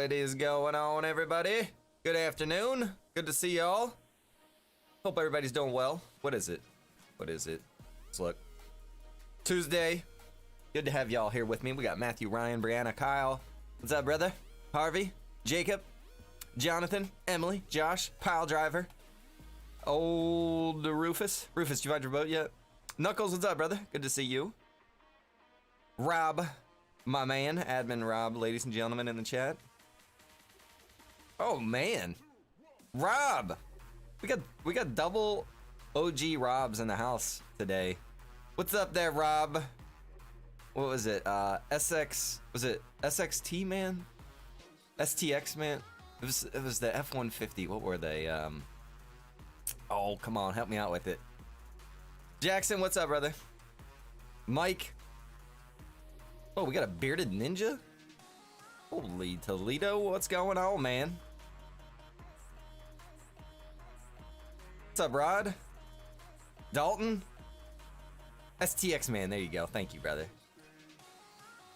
What is going on, everybody? Good afternoon. Good to see y'all. Hope everybody's doing well. What is it? Let's look. Tuesday. Good to have y'all here with me. We got Matthew, Ryan, Brianna, Kyle. What's up, brother? Harvey, Jacob, Jonathan, Emily, Josh, Pile Driver, old Rufus. Rufus, did you find your boat yet? Knuckles, what's up, brother? Good to see you. Rob, my man, admin Rob, ladies and gentlemen in the chat. Oh man, Rob, we got double OG Robs in the house today. What's up there, Rob? What was it? SX, was it SXT man? STX man? It was the F-150. What were they? Oh, come on, help me out with it. Jackson, what's up, brother? Mike. Oh, we got a bearded ninja? Holy Toledo, what's going on, man? What's up, Rod? Dalton? STX man, there you go. Thank you, brother.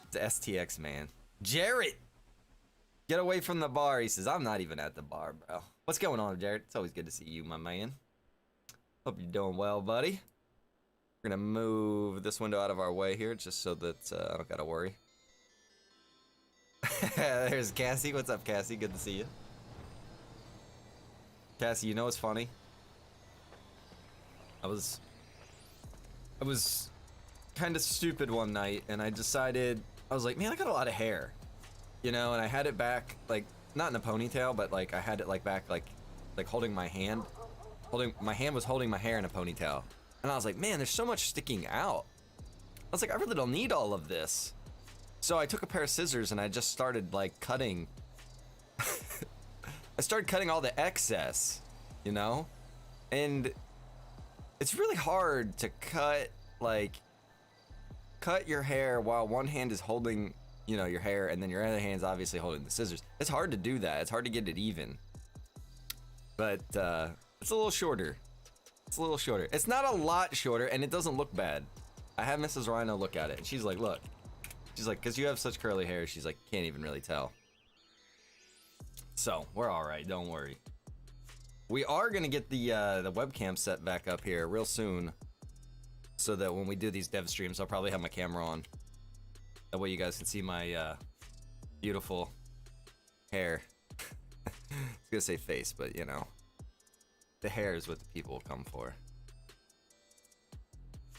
It's the STX man. Jarrett! Get away from the bar. He says, I'm not even at the bar, bro. What's going on, Jarrett? It's always good to see you, my man. Hope you're doing well, buddy. We're gonna move this window out of our way here, just so that I don't gotta worry. There's Cassie. What's up, Cassie? Good to see you. Cassie, you know what's funny? I was kind of stupid one night, and I decided, I was like, man, I got a lot of hair. You know, and I had it back, like, not in a ponytail, but like, I had it like back, like holding my hand. My hand was holding my hair in a ponytail. And I was like, man, there's so much sticking out. I was like, I really don't need all of this. So I took a pair of scissors and I just started like cutting. I started cutting all the excess, you know? And it's really hard to cut your hair while one hand is holding, you know, your hair, and then your other hand's obviously holding the scissors. It's hard to do that. It's hard to get it even. But it's a little shorter. It's a little shorter. It's not a lot shorter, and it doesn't look bad. I had Mrs. Rhino look at it, and she's like, look. She's like, because you have such curly hair, she's like, can't even really tell. So, we're all right, don't worry. We are going to get the webcam set back up here real soon, so that when we do these dev streams, I'll probably have my camera on. That way you guys can see my beautiful hair. I was going to say face, but you know. The hair is what the people will come for.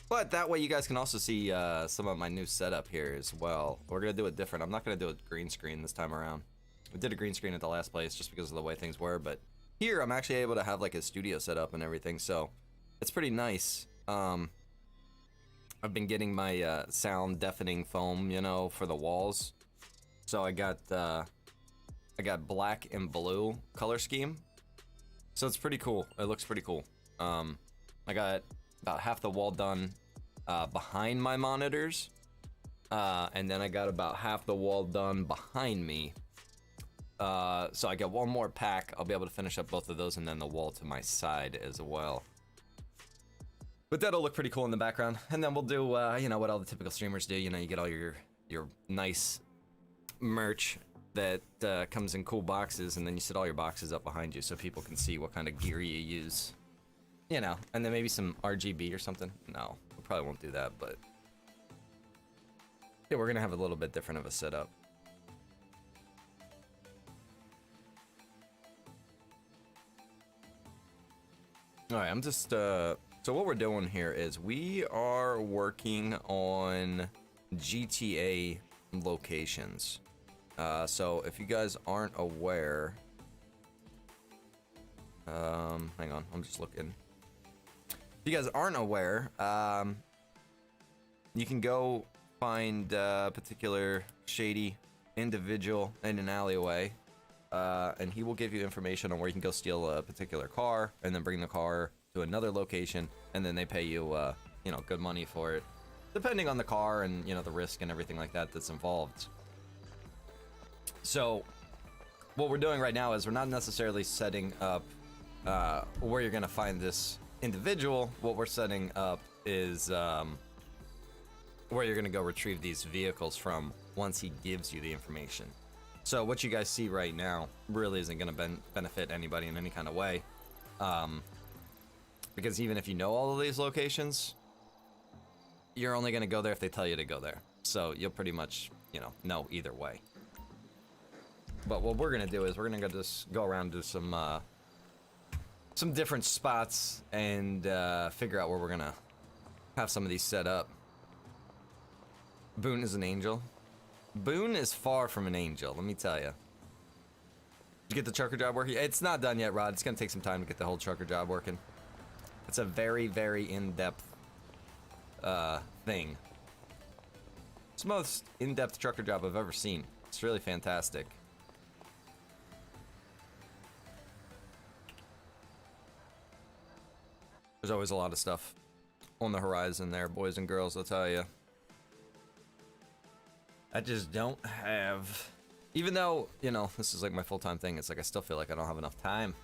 But that way you guys can also see some of my new setup here as well. We're going to do it different. I'm not going to do a green screen this time around. We did a green screen at the last place just because of the way things were, but here I'm actually able to have like a studio set up and everything, so it's pretty nice. I've been getting my sound deafening foam, you know, for the walls. So I got black and blue color scheme. So it's pretty cool. It looks pretty cool. I got about half the wall done behind my monitors. And then I got about half the wall done behind me. So I got one more pack. I'll be able to finish up both of those and then the wall to my side as well. But that'll look pretty cool in the background. And then we'll do, you know, what all the typical streamers do. You know, you get all your nice merch that comes in cool boxes, and then you set all your boxes up behind you so people can see what kind of gear you use. You know, and then maybe some RGB or something. No, we probably won't do that, but yeah, we're gonna have a little bit different of a setup. All right, I'm just, so what we're doing here is we are working on GTA locations. So if you guys aren't aware, hang on, I'm just looking. If you guys aren't aware, you can go find a particular shady individual in an alleyway, and he will give you information on where you can go steal a particular car, and then bring the car to another location, and then they pay you, you know, good money for it, depending on the car and, you know, the risk and everything like that that's involved. So what we're doing right now is we're not necessarily setting up where you're gonna find this individual. What we're setting up is where you're gonna go retrieve these vehicles from once he gives you the information. So what you guys see right now really isn't going to benefit anybody in any kind of way. Because even if you know all of these locations, you're only going to go there if they tell you to go there. So you'll pretty much, you know either way. But what we're going to do is we're going to just go around to some different spots and figure out where we're going to have some of these set up. Boone is an angel. Boone is far from an angel, let me tell you. Did you get the trucker job working? It's not done yet, Rod. It's going to take some time to get the whole trucker job working. It's a very, very in-depth thing. It's the most in-depth trucker job I've ever seen. It's really fantastic. There's always a lot of stuff on the horizon there, boys and girls, I'll tell you. I just don't have... Even though, you know, this is like my full-time thing, it's like I still feel like I don't have enough time.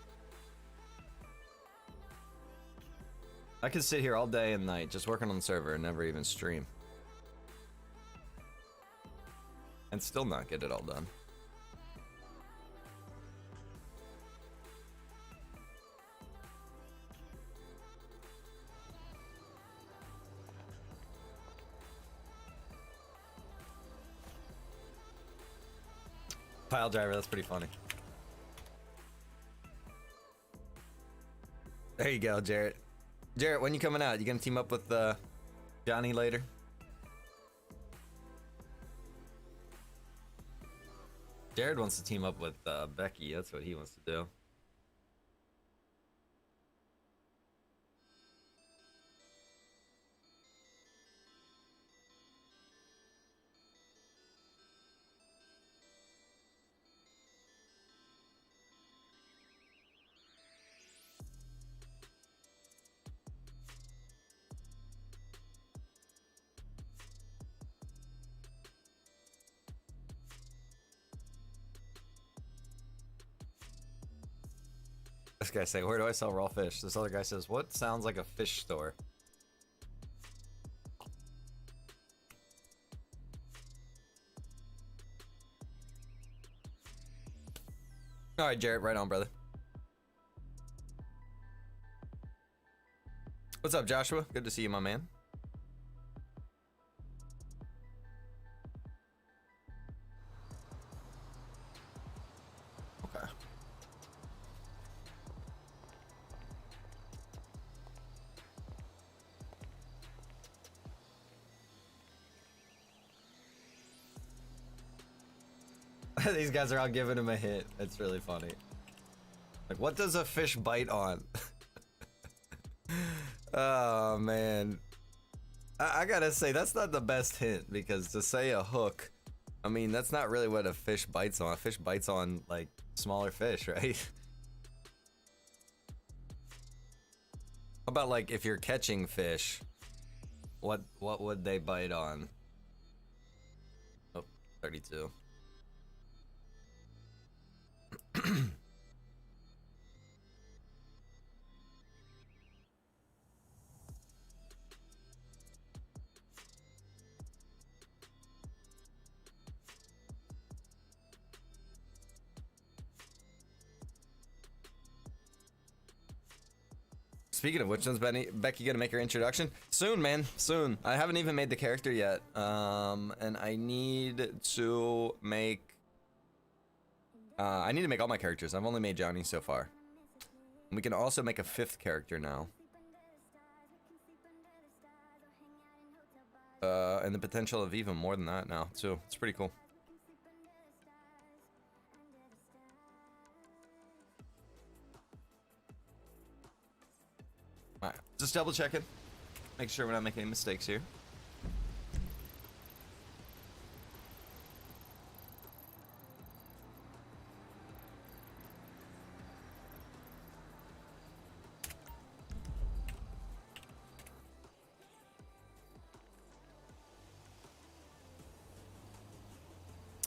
I could sit here all day and night just working on the server and never even stream. And still not get it all done. Pile driver, that's pretty funny. There you go, Jarrett. Jarrett, when you coming out? You gonna team up with Johnny later? Jared wants to team up with Becky. That's what he wants to do. This guy say, where do I sell raw fish? This other guy says, what sounds like a fish store? All right, Jarrett, right on, brother. What's up, Joshua? Good to see you, my man. Okay. These guys are all giving him a hit. It's really funny. Like, what does a fish bite on? Oh, man. I gotta say, that's not the best hint, because to say a hook, I mean, that's not really what a fish bites on. A fish bites on, like, smaller fish, right? How about, like, if you're catching fish, what would they bite on? Oh, 32. Speaking of which, when's Becky gonna make her introduction? Soon, man, soon. I haven't even made the character yet, and I need to make all my characters. I've only made Johnny so far. And we can also make a 5th character now. And the potential of even more than that now, too. It's pretty cool. Alright, just double checking. Make sure we're not making any mistakes here.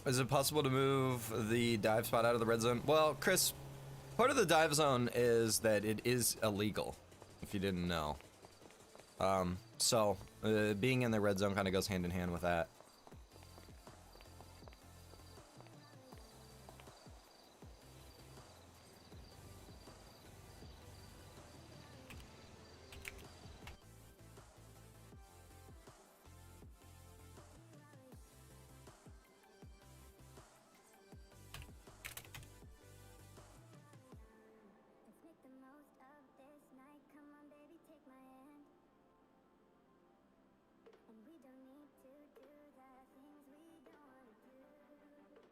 Is it possible to move the dive spot out of the red zone? Well, Chris, part of the dive zone is that it is illegal, if you didn't know. So being in the red zone kind of goes hand in hand with that.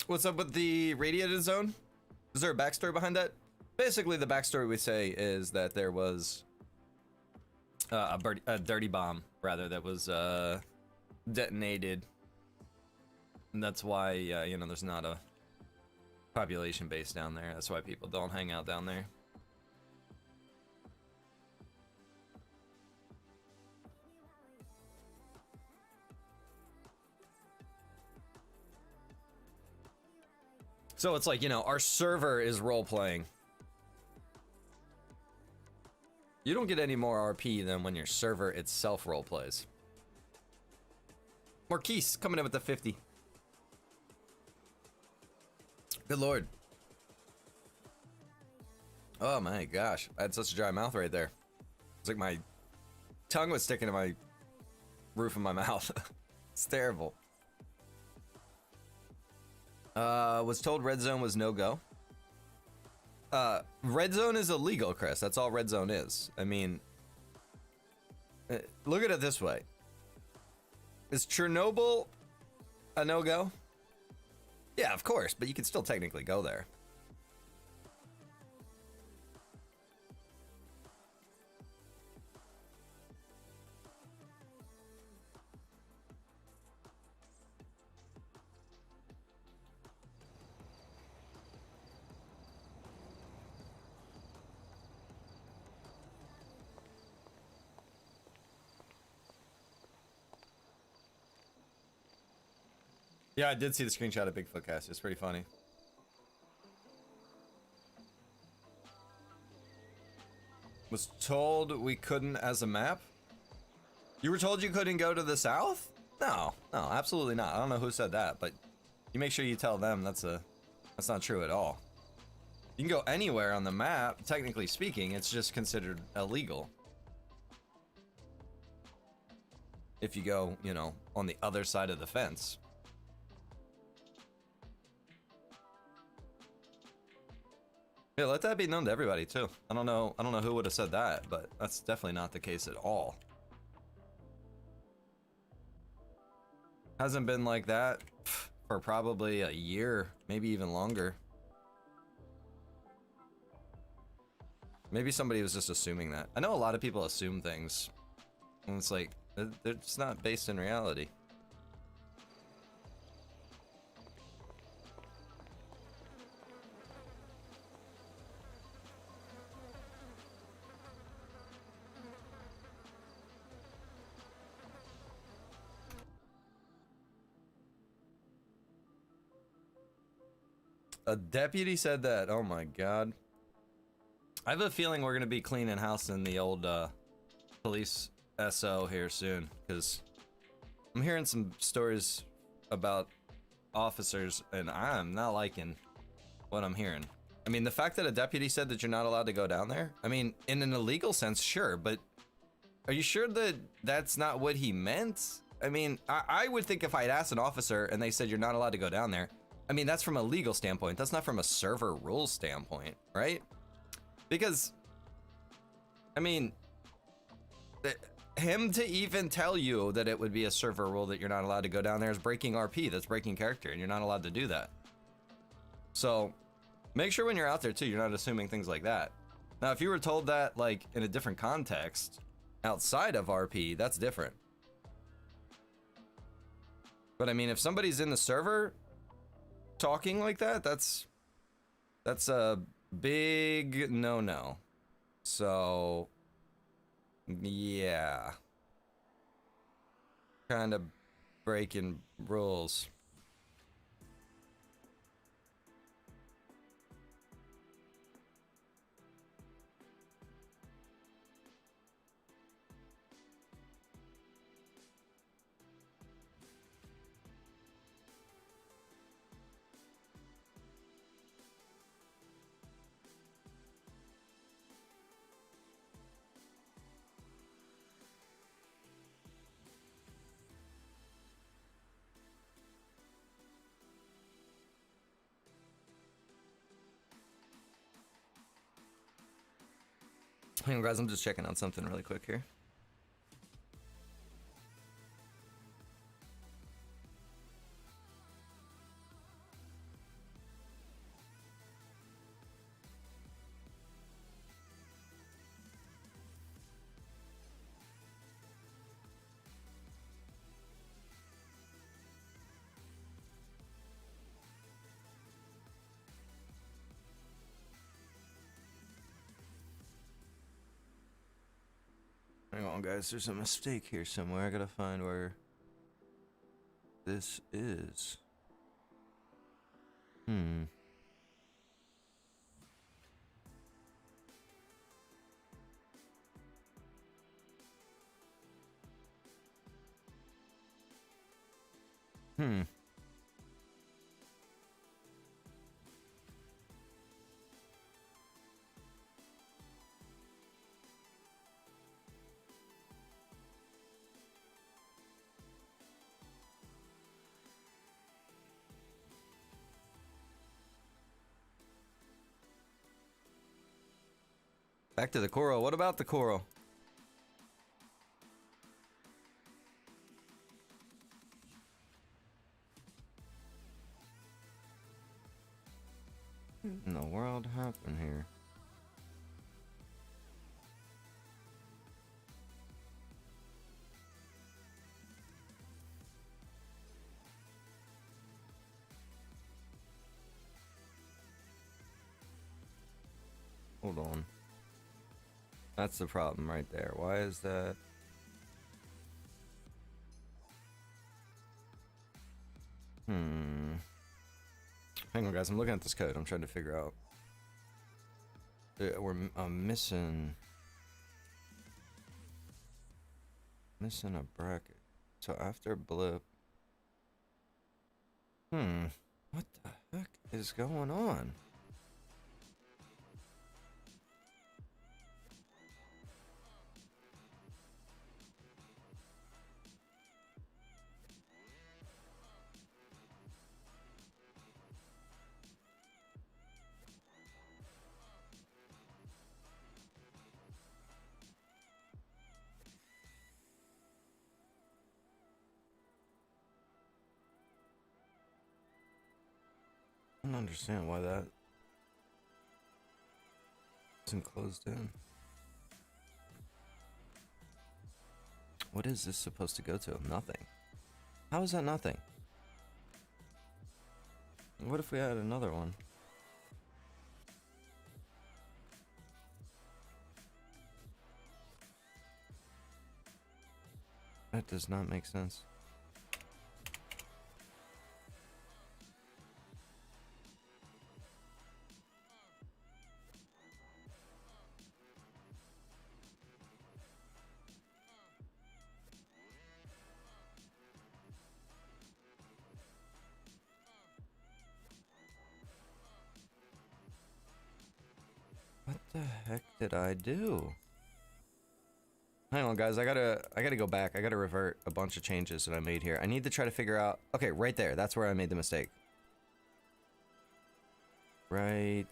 What's up with the radiated zone? Is there a backstory behind that? Basically, the backstory we say is that there was a dirty bomb, rather, that was detonated. And that's why, you know, there's not a population base down there. That's why people don't hang out down there. So it's like, you know, our server is role-playing. You don't get any more RP than when your server itself role-plays. Marquise coming in with the 50. Good lord. Oh my gosh. I had such a dry mouth right there. It's like my tongue was sticking to my roof of my mouth. It's terrible. Was told red zone was no go. Red zone is illegal, Chris. That's all red zone is. I mean, look at it this way. Is Chernobyl a no-go? Yeah, of course, but you can still technically go there. Yeah, I did see the screenshot of Bigfoot Cast. It's pretty funny. Was told we couldn't as a map? You were told you couldn't go to the south? No, no, absolutely not. I don't know who said that, but you make sure you tell them that's not true at all. You can go anywhere on the map, technically speaking. It's just considered illegal. If you go, you know, on the other side of the fence. Yeah, let that be known to everybody too. I don't know who would have said that, but that's definitely not the case at all. Hasn't been like that for probably a year, maybe even longer. Maybe somebody was just assuming that. I know a lot of people assume things, and it's like, it's not based in reality. A deputy said that. Oh my god. I have a feeling we're gonna be cleaning house in the old police SO here soon, because I'm hearing some stories about officers and I'm not liking what I'm hearing. I mean, the fact that a deputy said that you're not allowed to go down there, I mean, in an illegal sense, sure, but are you sure that that's not what he meant? I mean, I would think if I had asked an officer and they said you're not allowed to go down there, I mean, that's from a legal standpoint. That's not from a server rules standpoint, right? Because, I mean, him to even tell you that it would be a server rule that you're not allowed to go down there is breaking RP. That's breaking character, and you're not allowed to do that. So, make sure when you're out there, too, you're not assuming things like that. Now, if you were told that, like, in a different context, outside of RP, that's different. But, I mean, if somebody's in the server talking like that, that's a big no-no. So yeah, kind of breaking rules. Hang on, guys, I'm just checking on something really quick here. on, guys. There's a mistake here somewhere. I gotta find where this is. Hmm. Back to the coral. What about the coral? What in the world happened here? Hold on. That's the problem right there. Why is that? Hang on, guys. I'm looking at this code. I'm trying to figure out. I'm missing a bracket. So after blip. What the heck is going on? I don't understand why that isn't closed in. What is this supposed to go to? Nothing. How is that nothing? What if we had another one? That does not make sense. What the heck did I do? Hang on, guys. I gotta go back. I gotta revert a bunch of changes that I made here. I need to try to figure out. Okay, right there. That's where I made the mistake. Right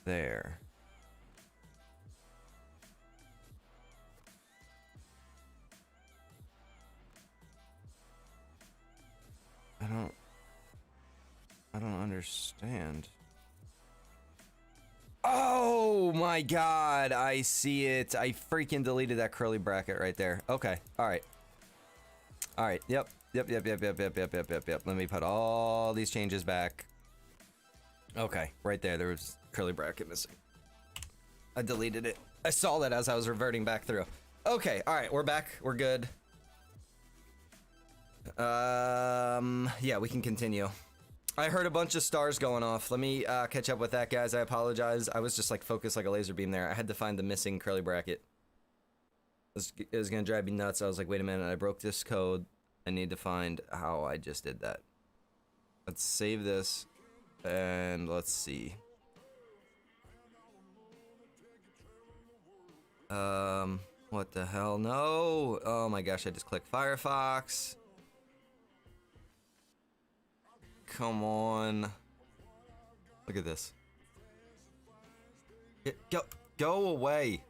there. I don't understand. Oh my god, I see it. I freaking deleted that curly bracket right there. Okay, alright. Alright, yep. Yep. Let me put all these changes back. Okay, right there, there was curly bracket missing. I deleted it. I saw that as I was reverting back through. Okay, alright, we're back. We're good. Yeah, we can continue. I heard a bunch of stars going off. Let me catch up with that, guys. I apologize. I was just like focused like a laser beam there. I had to find the missing curly bracket. It was gonna drive me nuts. I was like, wait a minute, I broke this code. I need to find how I just did that. Let's save this and let's see. What the hell? No! Oh my gosh, I just clicked Firefox. Come on. Look at this. Go away.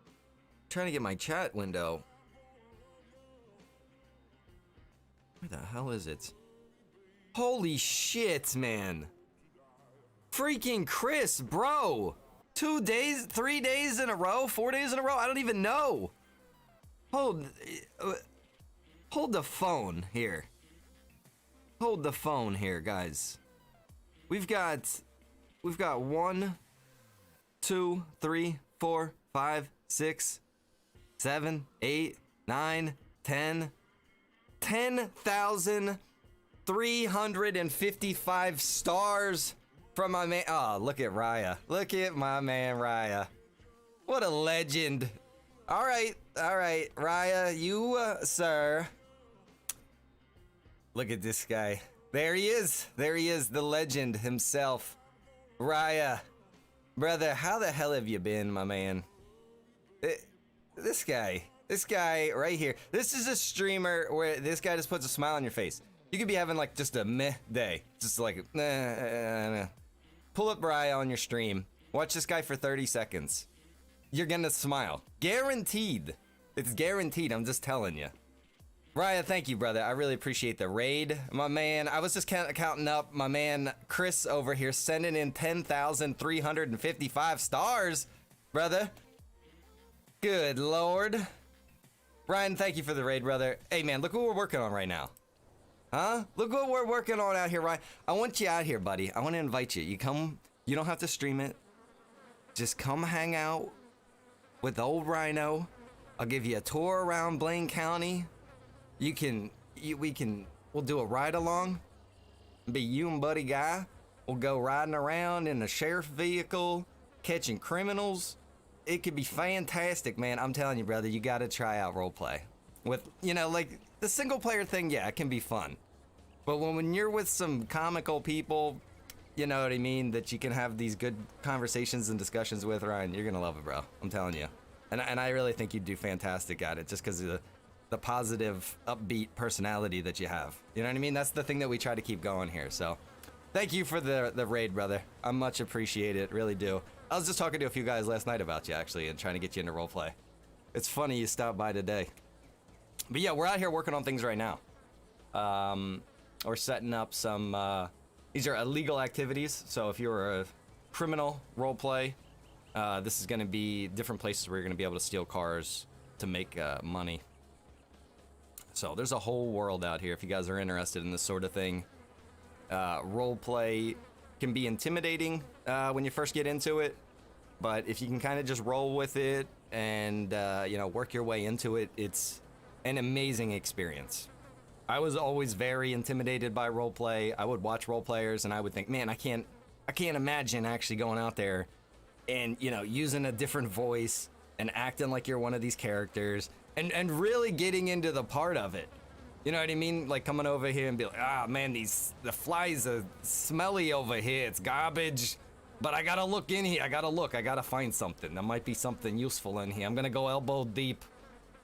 I'm trying to get my chat window. Where the hell is it? Holy shit, man. Freaking Chris, bro. 2 days, 3 days in a row, 4 days in a row? I don't even know. Hold the phone here. Hold the phone here, guys. We've got 1, 2, 3, 4, 5, 6, 7, 8, 9, 10. 10,355 stars from my man. Oh, look at Raya. Look at my man Raya. What a legend. All right, Raya, you, sir. Look at this guy. There he is, the legend himself. Raya. Brother, how the hell have you been, my man? This guy right here. This is a streamer where this guy just puts a smile on your face. You could be having like just a meh day. Just like, nah. Pull up Raya on your stream. Watch this guy for 30 seconds. You're gonna smile. Guaranteed. It's guaranteed, I'm just telling you. Raya, thank you, brother. I really appreciate the raid, my man. I was just counting up my man Chris over here sending in 10,355 stars, brother. Good Lord. Ryan, thank you for the raid, brother. Hey, man, look what we're working on right now. Huh? Look what we're working on out here, Ryan. I want you out here, buddy. I want to invite you. You come, you don't have to stream it. Just come hang out with old Rhino. I'll give you a tour around Blaine County. We'll do a ride along. Be you and Buddy Guy. We'll go riding around in a sheriff vehicle, catching criminals. It could be fantastic, man. I'm telling you, brother, you gotta try out roleplay. With, you know, like, the single player thing, yeah, it can be fun. But when you're with some comical people, you know what I mean, that you can have these good conversations and discussions with, Ryan, you're gonna love it, bro. I'm telling you. And I really think you'd do fantastic at it, just because of the positive, upbeat personality that you have. You know what I mean? That's the thing that we try to keep going here, so. Thank you for the raid, brother. I much appreciate it, really do. I was just talking to a few guys last night about you, actually, and trying to get you into roleplay. It's funny you stopped by today. But yeah, we're out here working on things right now. We're setting up some, these are illegal activities, so if you're a criminal roleplay, this is gonna be different places where you're gonna be able to steal cars to make money. So there's a whole world out here if you guys are interested in this sort of thing. Roleplay can be intimidating when you first get into it, but if you can kind of just roll with it and you know, work your way into it, it's an amazing experience. I was always very intimidated by roleplay. I would watch role players and I would think, man, I can't imagine actually going out there and, you know, using a different voice and acting like you're one of these characters and really getting into the part of it. You know what I mean? Like coming over here and be like, ah, man, the flies are smelly over here. It's garbage. But I gotta look in here. I gotta find something. There might be something useful in here. I'm gonna go elbow deep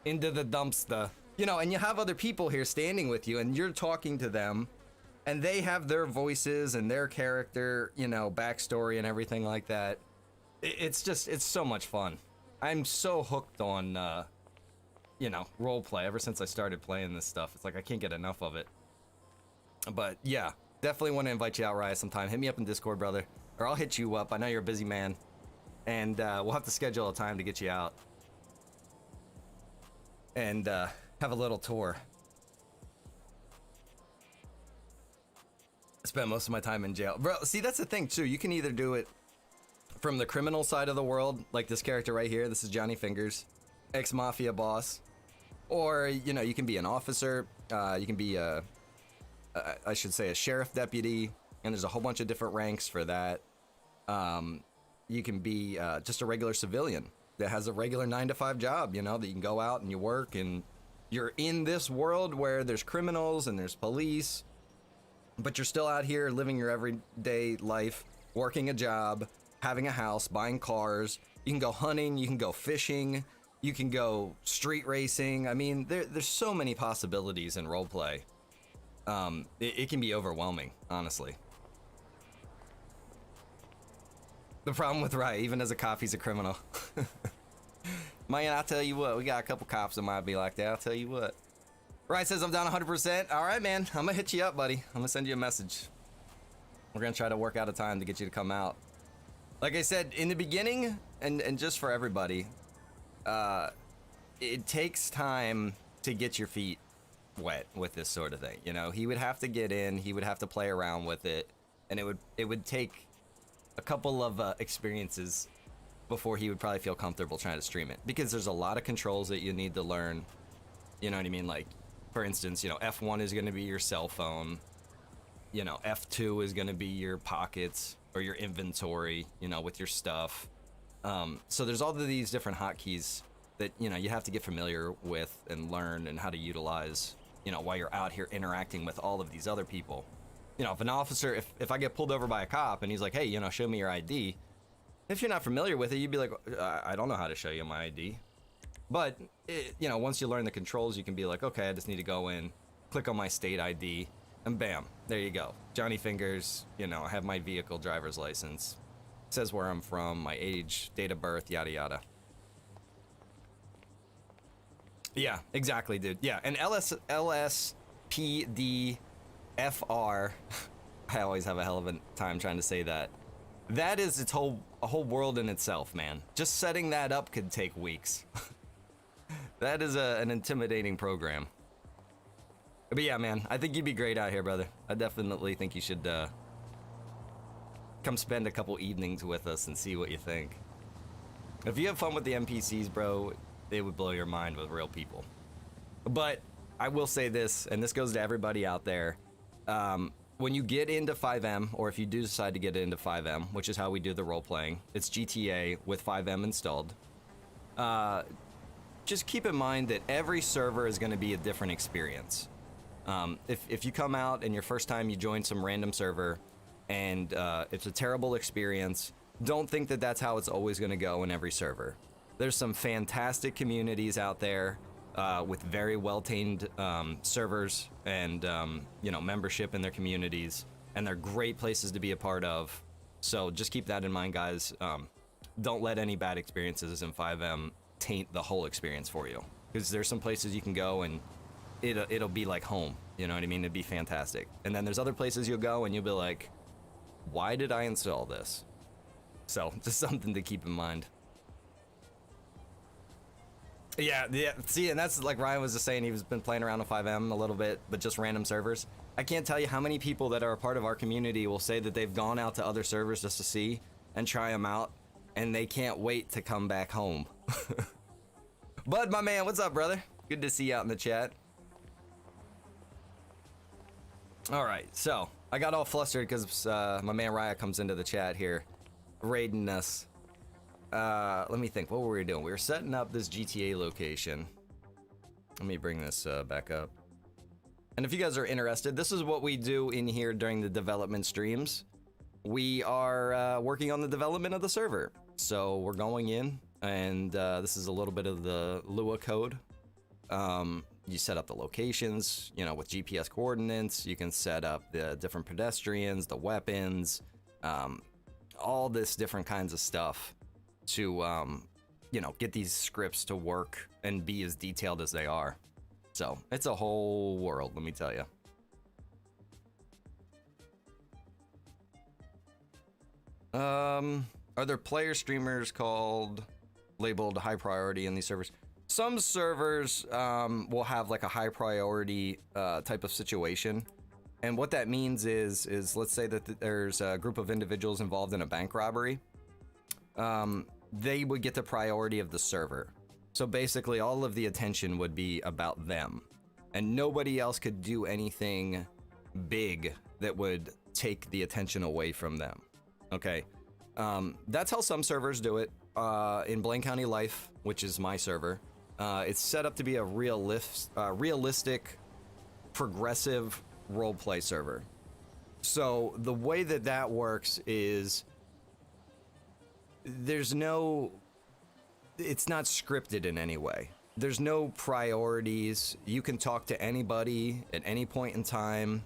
into the dumpster. You know, and you have other people here standing with you and you're talking to them and they have their voices and their character, you know, backstory and everything like that. It's so much fun. I'm so hooked on, you know, roleplay ever since I started playing this stuff. It's like I can't get enough of it. But yeah, definitely want to invite you out, Raya, sometime. Hit me up in Discord, brother, or I'll hit you up. I know you're a busy man, and we'll have to schedule a time to get you out and have a little tour. I spent most of my time in jail, bro. See, that's the thing too. You can either do it from the criminal side of the world, like this character right here. This is Johnny Fingers, ex-mafia boss. Or, you know, you can be an officer, you can be I should say a sheriff deputy, and there's a whole bunch of different ranks for that. You can be just a regular civilian that has a regular 9-to-5 job, you know, that you can go out and you work and you're in this world where there's criminals and there's police, but you're still out here living your everyday life, working a job, having a house, buying cars. You can go hunting, you can go fishing, you can go street racing. I mean, there's so many possibilities in roleplay. It can be overwhelming, honestly. The problem with Raya, even as a cop, he's a criminal. Man, I'll tell you what, we got a couple cops that might be like that, I'll tell you what. Ryan says I'm down 100%. All right, man, I'm gonna hit you up, buddy. I'm gonna send you a message. We're gonna try to work out a time to get you to come out. Like I said, in the beginning, and just for everybody, it takes time to get your feet wet with this sort of thing. You know, he would have to get in, he would have to play around with it, and it would take a couple of experiences before he would probably feel comfortable trying to stream it, because there's a lot of controls that you need to learn. You know what I mean? Like, for instance, you know, F1 is going to be your cell phone. You know, F2 is going to be your pockets or your inventory, you know, with your stuff. So there's all of these different hotkeys that, you know, you have to get familiar with and learn and how to utilize, you know, while you're out here interacting with all of these other people. You know, if an officer, if I get pulled over by a cop and he's like, hey, you know, show me your ID. If you're not familiar with it, you'd be like, I don't know how to show you my ID. But, you know, once you learn the controls, you can be like, okay, I just need to go in, click on my state ID, and bam, there you go. Johnny Fingers, you know, I have my vehicle driver's license. It says where I'm from, my age, date of birth, yada yada. Yeah, exactly, dude. Yeah, and LSPDFR, I always have a hell of a time trying to say that. That is a whole world in itself, man. Just setting that up could take weeks. That is an intimidating program. But yeah, man, I think you'd be great out here, brother. I definitely think you should come spend a couple evenings with us and see what you think. If you have fun with the NPCs, bro, they would blow your mind with real people. But I will say this, and this goes to everybody out there. When you get into 5M, or if you do decide to get into 5M, which is how we do the role-playing, it's GTA with 5M installed. Just keep in mind that every server is going to be a different experience. If you come out and your first time you join some random server and it's a terrible experience, don't think that that's how it's always going to go in every server. There's some fantastic communities out there with very well-tamed servers and you know, membership in their communities, and they're great places to be a part of. So just keep that in mind, guys. Don't let any bad experiences in 5M taint the whole experience for you, because there's some places you can go and it'll be like home. You know what I mean? It'd be fantastic. And then there's other places you'll go and you'll be like, why did I install this? So just something to keep in mind. Yeah, see, and that's like Ryan was just saying, he's been playing around with 5M a little bit, but just random servers. I can't tell you how many people that are a part of our community will say that they've gone out to other servers just to see and try them out, and they can't wait to come back home. Bud, my man, what's up, brother? Good to see you out in the chat. All right, so I got all flustered because my man Raya comes into the chat here, raiding us. Let me think, what were we doing? We were setting up this GTA location. Let me bring this back up. And if you guys are interested, this is what we do in here during the development streams. We are working on the development of the server. So we're going in, and this is a little bit of the Lua code. You set up the locations, you know, with GPS coordinates. You can set up the different pedestrians, the weapons, all this different kinds of stuff to, you know, get these scripts to work and be as detailed as they are. So it's a whole world, let me tell you. Are there player streamers labeled high priority in these servers? Some servers will have like a high priority type of situation. And what that means is let's say that there's a group of individuals involved in a bank robbery. They would get the priority of the server. So basically all of the attention would be about them. And nobody else could do anything big that would take the attention away from them. Okay. That's how some servers do it. In Blaine County Life, which is my server, it's set up to be a realistic, progressive roleplay server. So the way that works is it's not scripted in any way. There's no priorities. You can talk to anybody at any point in time.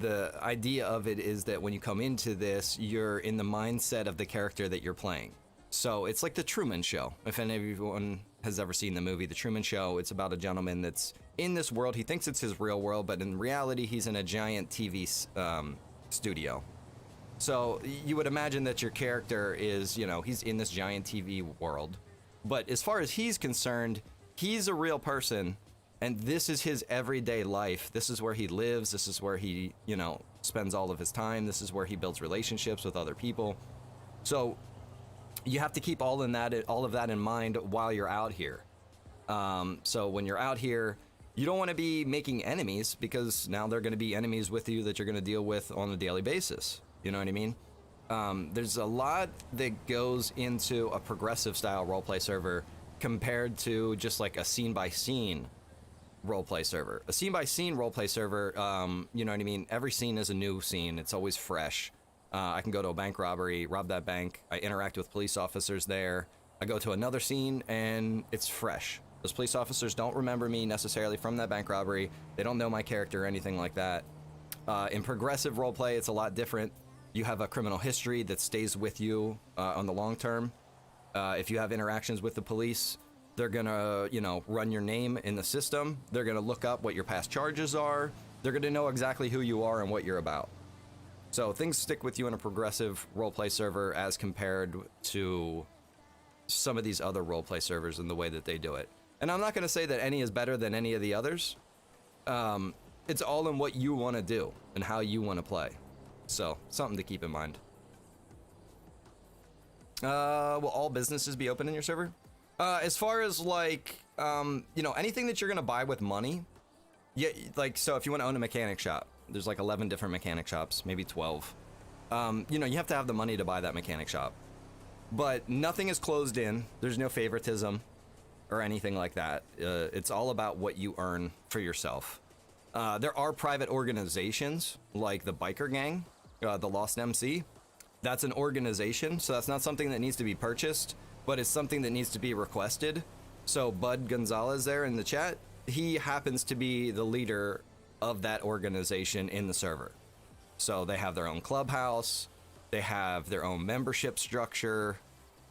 The idea of it is that when you come into this, you're in the mindset of the character that you're playing. So it's like The Truman Show. If anyone has ever seen the movie The Truman Show, it's about a gentleman that's in this world. He thinks it's his real world, but in reality, he's in a giant TV studio. So you would imagine that your character is, you know, he's in this giant TV world. But as far as he's concerned, he's a real person, and this is his everyday life. This is where he lives. This is where he, you know, spends all of his time. This is where he builds relationships with other people. So you have to keep all of that in mind while you're out here. So when you're out here, you don't want to be making enemies, because now they're going to be enemies with you that you're going to deal with on a daily basis. You know what I mean? There's a lot that goes into a progressive style roleplay server compared to just like a scene by scene roleplay server. A scene by scene roleplay server, you know what I mean? Every scene is a new scene. It's always fresh. I can go to a bank robbery, rob that bank. I interact with police officers there. I go to another scene and it's fresh. Those police officers don't remember me necessarily from that bank robbery. They don't know my character or anything like that. In progressive roleplay, it's a lot different. You have a criminal history that stays with you on the long term. If you have interactions with the police, they're gonna, you know, run your name in the system. They're gonna look up what your past charges are. They're gonna know exactly who you are and what you're about. So things stick with you in a progressive roleplay server as compared to some of these other roleplay servers and the way that they do it. And I'm not gonna say that any is better than any of the others. It's all in what you wanna do and how you wanna play. So, something to keep in mind. Will all businesses be open in your server? As far as like, you know, anything that you're gonna buy with money, yeah, like, so if you want to own a mechanic shop, there's like 11 different mechanic shops, maybe 12. You know, you have to have the money to buy that mechanic shop. But nothing is closed in. There's no favoritism or anything like that. It's all about what you earn for yourself. There are private organizations like the biker gang, the Lost MC. That's an organization, so that's not something that needs to be purchased, but it's something that needs to be requested. So Bud Gonzalez there in the chat, he happens to be the leader of that organization in the server. So they have their own clubhouse, they have their own membership structure,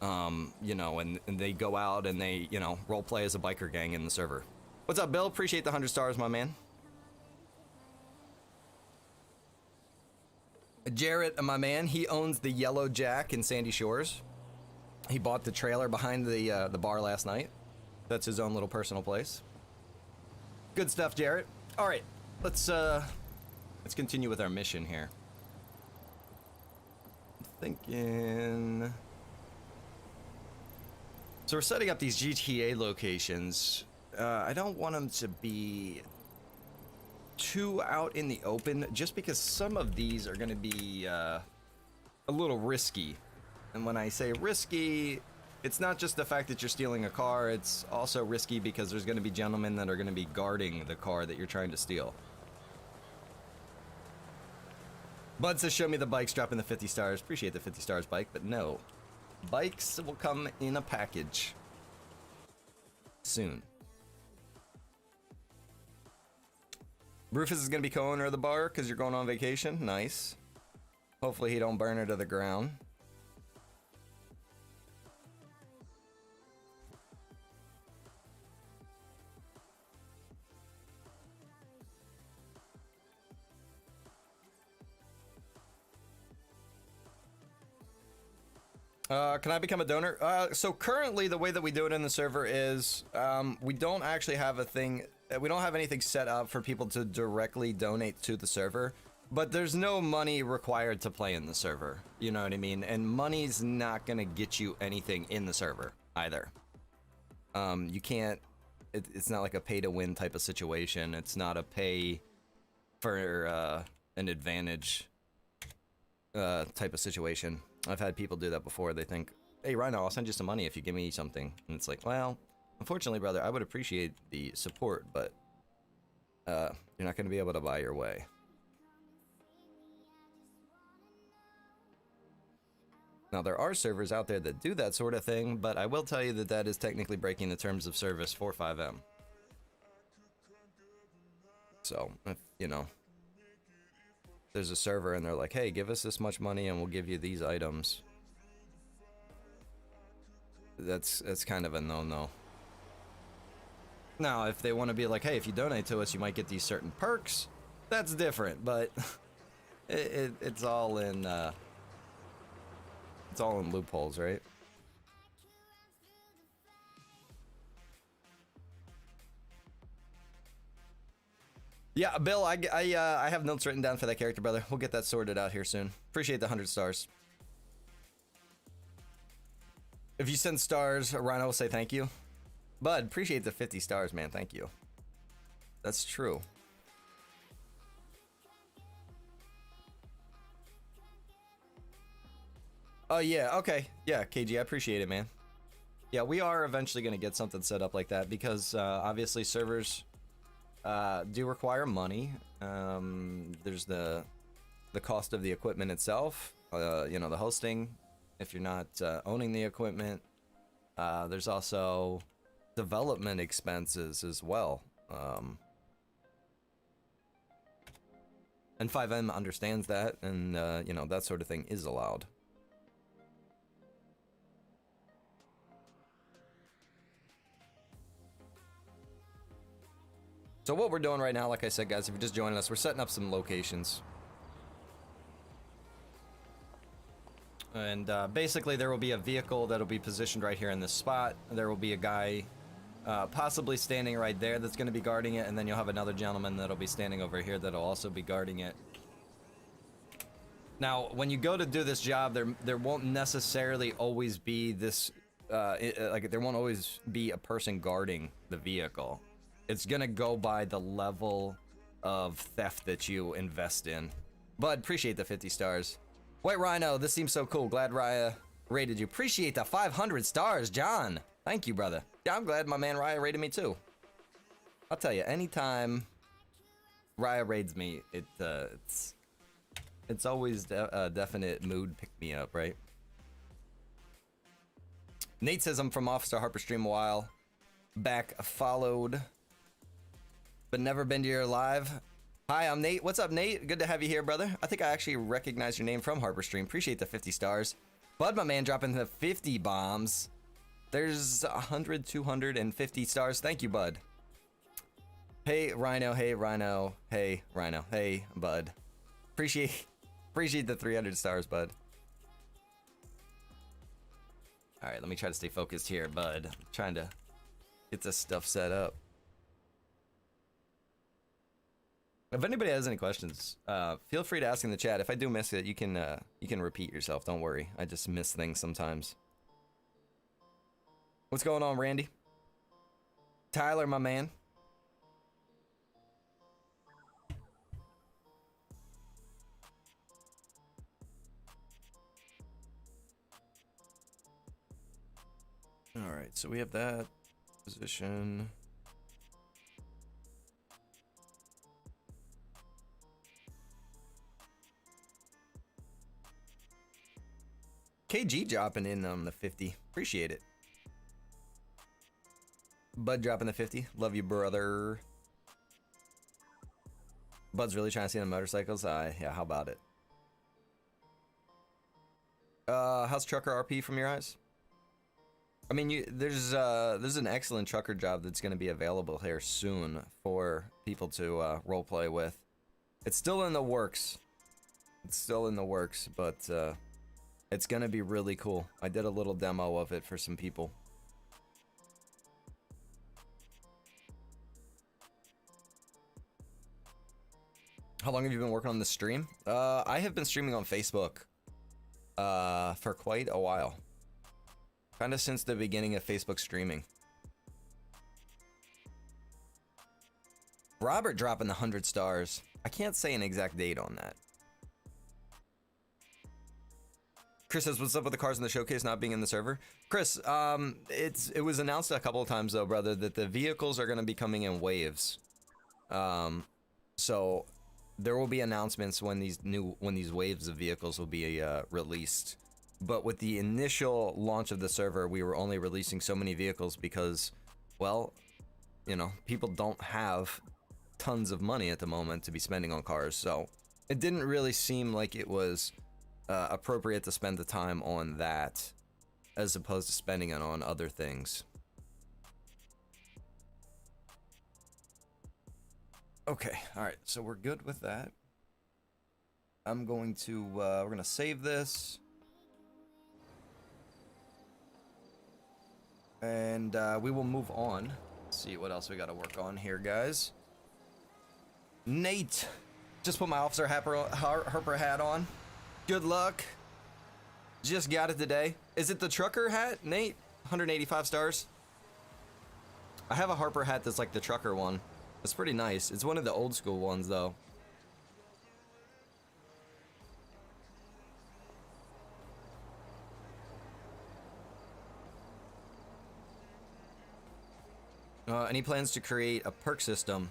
you know, and they go out and they, you know, role play as a biker gang in the server. What's up, Bill? Appreciate the 100 stars, my man. Jarrett, my man, he owns the Yellow Jack in Sandy Shores. He bought the trailer behind the bar last night. That's his own little personal place. Good stuff, Jarrett. All right, let's continue with our mission here. I'm thinking. So we're setting up these GTA locations. I don't want them to be too out in the open, just because some of these are going to be a little risky. And when I say risky, it's not just the fact that you're stealing a car, it's also risky because there's going to be gentlemen that are going to be guarding the car that you're trying to steal. Bud says, show me the bikes, dropping the 50 stars. Appreciate the 50 stars, bike, but no. Bikes will come in a package soon. Rufus is going to be co-owner of the bar because you're going on vacation. Nice. Hopefully he don't burn her to the ground. Can I become a donor? So currently the way that we do it in the server is we don't actually have a thing. We don't have anything set up for people to directly donate to the server, but there's no money required to play in the server. You know what I mean? And money's not going to get you anything in the server either. You can't, it's not like a pay to win type of situation. It's not a pay for an advantage type of situation. I've had people do that before. They think, hey, Rhino, I'll send you some money if you give me something. And it's like, well, unfortunately, brother, I would appreciate the support, but you're not going to be able to buy your way. Now, there are servers out there that do that sort of thing, but I will tell you that that is technically breaking the terms of service for 5M. So, if, you know, there's a server and they're like, hey, give us this much money and we'll give you these items. That's kind of a no-no. Now, if they want to be like, hey, if you donate to us, you might get these certain perks, that's different, but it's all in loopholes, right? Yeah, Bill, I have notes written down for that character, brother. We'll get that sorted out here soon. Appreciate the 100 stars. If you send stars, Rhino will say thank you. Bud, appreciate the 50 stars, man. Thank you. That's true. Oh, yeah. Okay. Yeah, KG, I appreciate it, man. Yeah, we are eventually going to get something set up like that because obviously servers do require money. There's the cost of the equipment itself, you know, the hosting, if you're not owning the equipment. There's also development expenses as well. And 5M understands that, and you know, that sort of thing is allowed. So what we're doing right now, like I said, guys, if you're just joining us, we're setting up some locations. And basically there will be a vehicle that'll be positioned right here in this spot. There will be a guy possibly standing right there that's going to be guarding it, and then you'll have another gentleman that'll be standing over here that'll also be guarding it. Now, when you go to do this job, there won't necessarily always be this, like there won't always be a person guarding the vehicle. It's gonna go by the level of theft that you invest in. Bud, appreciate the 50 stars. White Rhino, this seems so cool. Glad Raya rated you. Appreciate the 500 stars, John. Thank you, brother. Yeah, I'm glad my man Raya rated me too. I'll tell you, anytime Raya raids me, it's always a definite mood pick me up, right? Nate says I'm from Officer Harper stream a while back, followed, but never been to your live. Hi, I'm Nate. What's up, Nate? Good to have you here, brother. I think I actually recognize your name from Harper stream. Appreciate the 50 stars. Bud, my man, dropping the 50 bombs. There's 100, 250 stars. Thank you, Bud. Hey, Rhino. Hey, Rhino. Hey, Rhino. Hey, Bud. Appreciate the 300 stars, Bud. All right, let me try to stay focused here, Bud. I'm trying to get this stuff set up. If anybody has any questions, feel free to ask in the chat. If I do miss it, you can repeat yourself. Don't worry. I just miss things sometimes. What's going on, Randy? Tyler, my man. All right, so we have that position. KG dropping in on the 50. Appreciate it. Bud dropping the 50. Love you, brother. Bud's really trying to see the motorcycles. Yeah, how about it? How's Trucker RP from your eyes? I mean, there's an excellent trucker job that's going to be available here soon for people to roleplay with. It's still in the works. It's still in the works, but it's going to be really cool. I did a little demo of it for some people. How long have you been working on this stream? I have been streaming on Facebook for quite a while. Kind of since the beginning of Facebook streaming. Robert dropping the 100 stars. I can't say an exact date on that. Chris says, what's up with the cars in the showcase not being in the server? Chris, it was announced a couple of times though, brother, that the vehicles are going to be coming in waves. So there will be announcements when these waves of vehicles will be released. But with the initial launch of the server, we were only releasing so many vehicles because, well, you know, people don't have tons of money at the moment to be spending on cars. So it didn't really seem like it was appropriate to spend the time on that as opposed to spending it on other things. Okay, all right, so we're good with that. I'm going to, we're going to save this. And we will move on. Let's see what else we got to work on here, guys. Nate, just put my Officer Harper hat on. Good luck. Just got it today. Is it the trucker hat, Nate? 185 stars. I have a Harper hat that's like the trucker one. It's pretty nice. It's one of the old school ones though. Any plans to create a perk system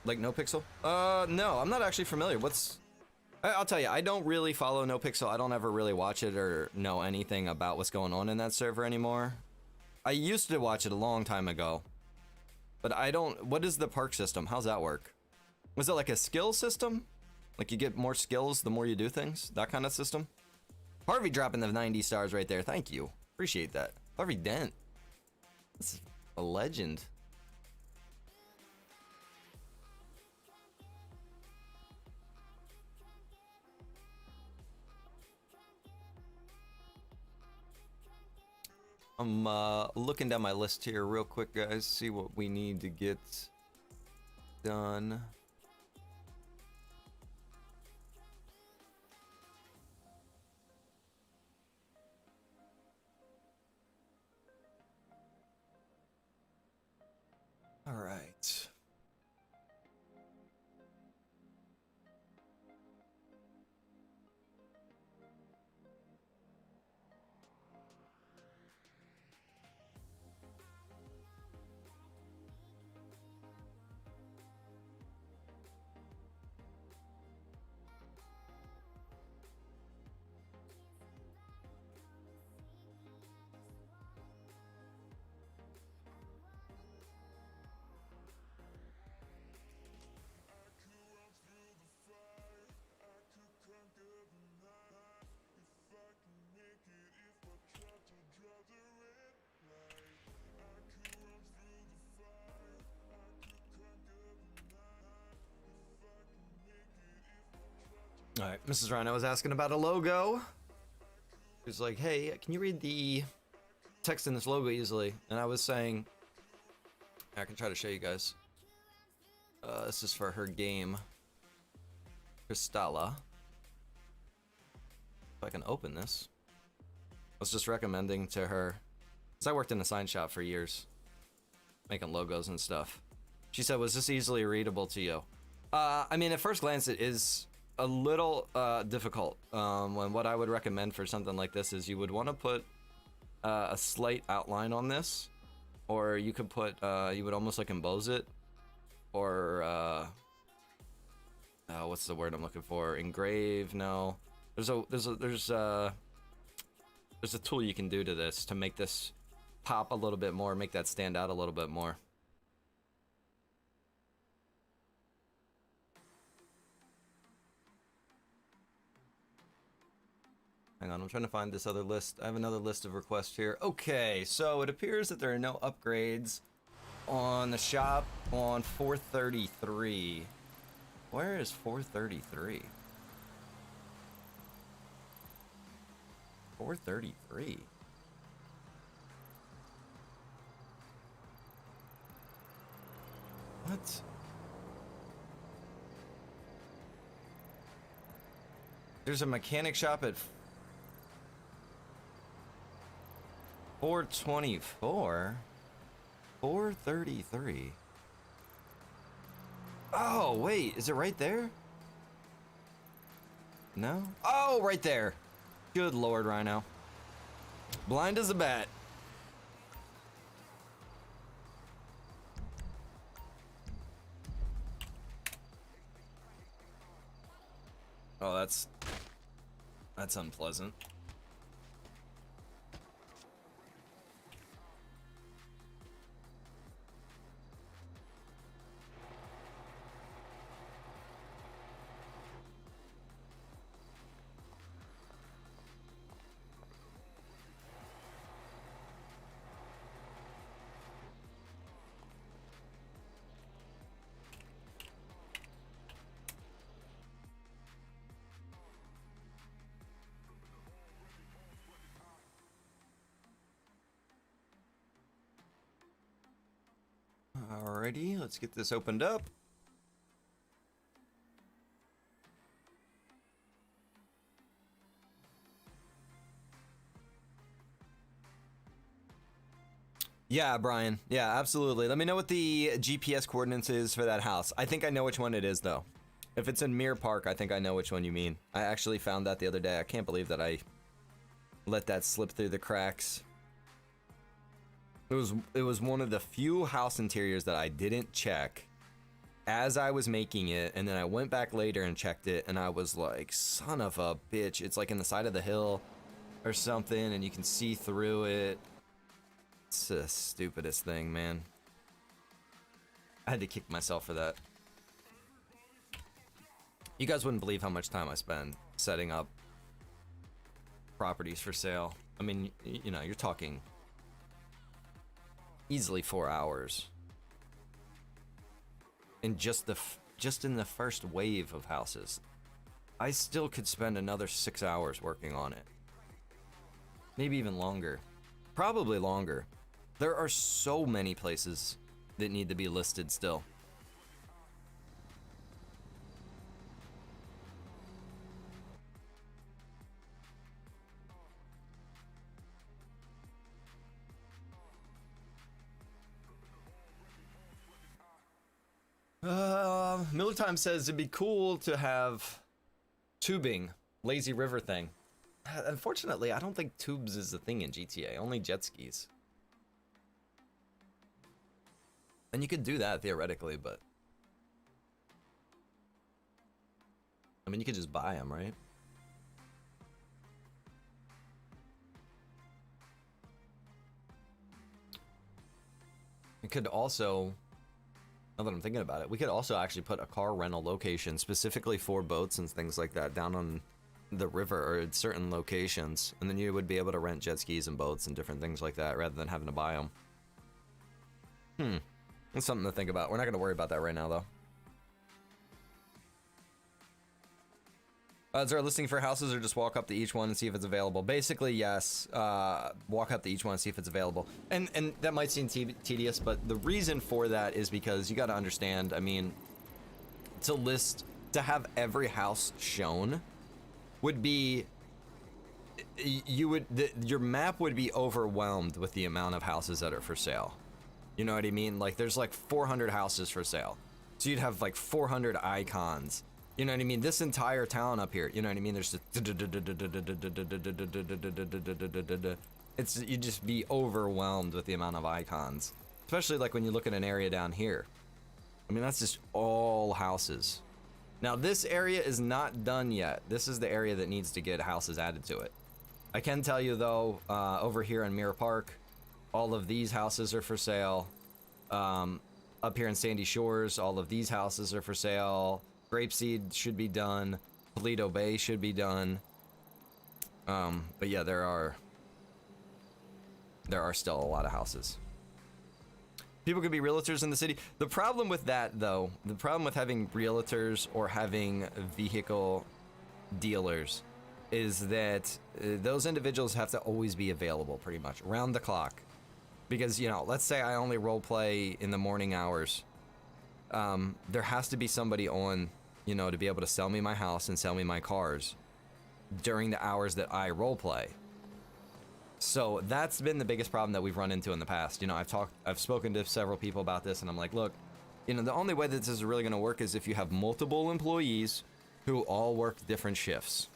like NoPixel? No, I'm not actually familiar. I'll tell you, I don't really follow NoPixel. I don't ever really watch it or know anything about what's going on in that server anymore. I used to watch it a long time ago, but I don't. What is the perk system? How's that work? Was it like a skill system? Like you get more skills the more you do things? That kind of system? Harvey dropping the 90 stars right there. Thank you. Appreciate that. Harvey Dent. That's a legend. I'm looking down my list here real quick, guys. See what we need to get done. All right. All right, Mrs. Rhino was asking about a logo. She was like, hey, can you read the text in this logo easily? And I was saying, I can try to show you guys. This is for her game, Cristalla. If I can open this. I was just recommending to her, because I worked in a sign shop for years, making logos and stuff. She said, was this easily readable to you? I mean, at first glance, it is a little difficult. When what I would recommend for something like this is you would want to put a slight outline on this, or you could put, you would almost like emboss it, or what's the word I'm looking for? Engrave? No. There's a tool you can do to this to make this pop a little bit more, make that stand out a little bit more. Hang on, I'm trying to find this other list. I have another list of requests here. Okay, so it appears that there are no upgrades on the shop on 433. Where is 433? 433. What? There's a mechanic shop at 424? 433? Oh, wait, is it right there? No? Oh, right there. Good Lord, Rhino. Blind as a bat. Oh, that's unpleasant. Alrighty, let's get this opened up. Yeah, Brian. Yeah, absolutely. Let me know what the GPS coordinates is for that house. I think I know which one it is, though. If it's in Mirror Park, I think I know which one you mean. I actually found that the other day. I can't believe that I let that slip through the cracks. It was one of the few house interiors that I didn't check as I was making it, and then I went back later and checked it, and I was like, son of a bitch. It's like in the side of the hill or something, and you can see through it. It's the stupidest thing, man. I had to kick myself for that. You guys wouldn't believe how much time I spend setting up properties for sale. I mean, you know, you're talking easily 4 hours. And just in the first wave of houses, I still could spend another 6 hours working on it. Maybe even longer. Probably longer. There are so many places that need to be listed still. Miller Time says it'd be cool to have tubing, lazy river thing. Unfortunately, I don't think tubes is a thing in GTA, only jet skis. And you could do that theoretically, but I mean, you could just buy them, right? It could also, now that I'm thinking about it, we could also actually put a car rental location specifically for boats and things like that down on the river or at certain locations, and then you would be able to rent jet skis and boats and different things like that rather than having to buy them. That's something to think about. We're not going to worry about that right now, though. Is there a listing for houses, or just walk up to each one and see if it's available? Basically, yes. Walk up to each one and see if it's available. And that might seem tedious, but the reason for that is because you got to understand, I mean, to have every house shown would be, your map would be overwhelmed with the amount of houses that are for sale. You know what I mean? Like, there's like 400 houses for sale. So you'd have like 400 icons. You know what I mean? This entire town up here, you know what I mean? There's just, you'd just be overwhelmed with the amount of icons. Especially like when you look at an area down here. I mean, that's just all houses. Now, this area is not done yet. This is the area that needs to get houses added to it. I can tell you though, over here in Mirror Park, all of these houses are for sale. Up here in Sandy Shores, all of these houses are for sale. Grapeseed should be done. Toledo Bay should be done. But yeah, there are still a lot of houses. People could be realtors in the city. The problem with that, though, the problem with having realtors or having vehicle dealers is that those individuals have to always be available pretty much round the clock. Because, you know, let's say I only role play in the morning hours. There has to be somebody on, you know, to be able to sell me my house and sell me my cars during the hours that I role play. So that's been the biggest problem that we've run into in the past. You know, I've spoken to several people about this, and I'm like, look, you know, the only way that this is really going to work is if you have multiple employees who all work different shifts,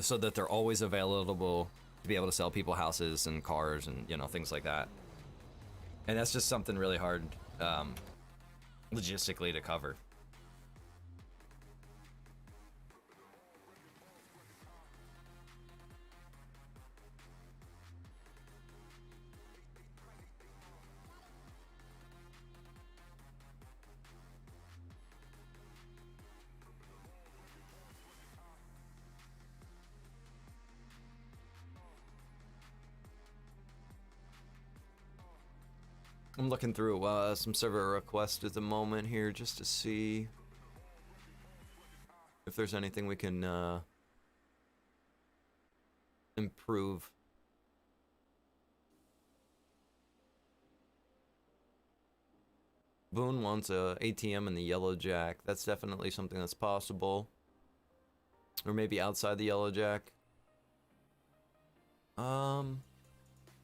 so that they're always available to be able to sell people houses and cars and, you know, things like that. And that's just something really hard logistically to cover. I'm looking through some server requests at the moment here just to see if there's anything we can improve. Boone wants a ATM in the Yellow Jack. That's definitely something that's possible. Or maybe outside the Yellow Jack.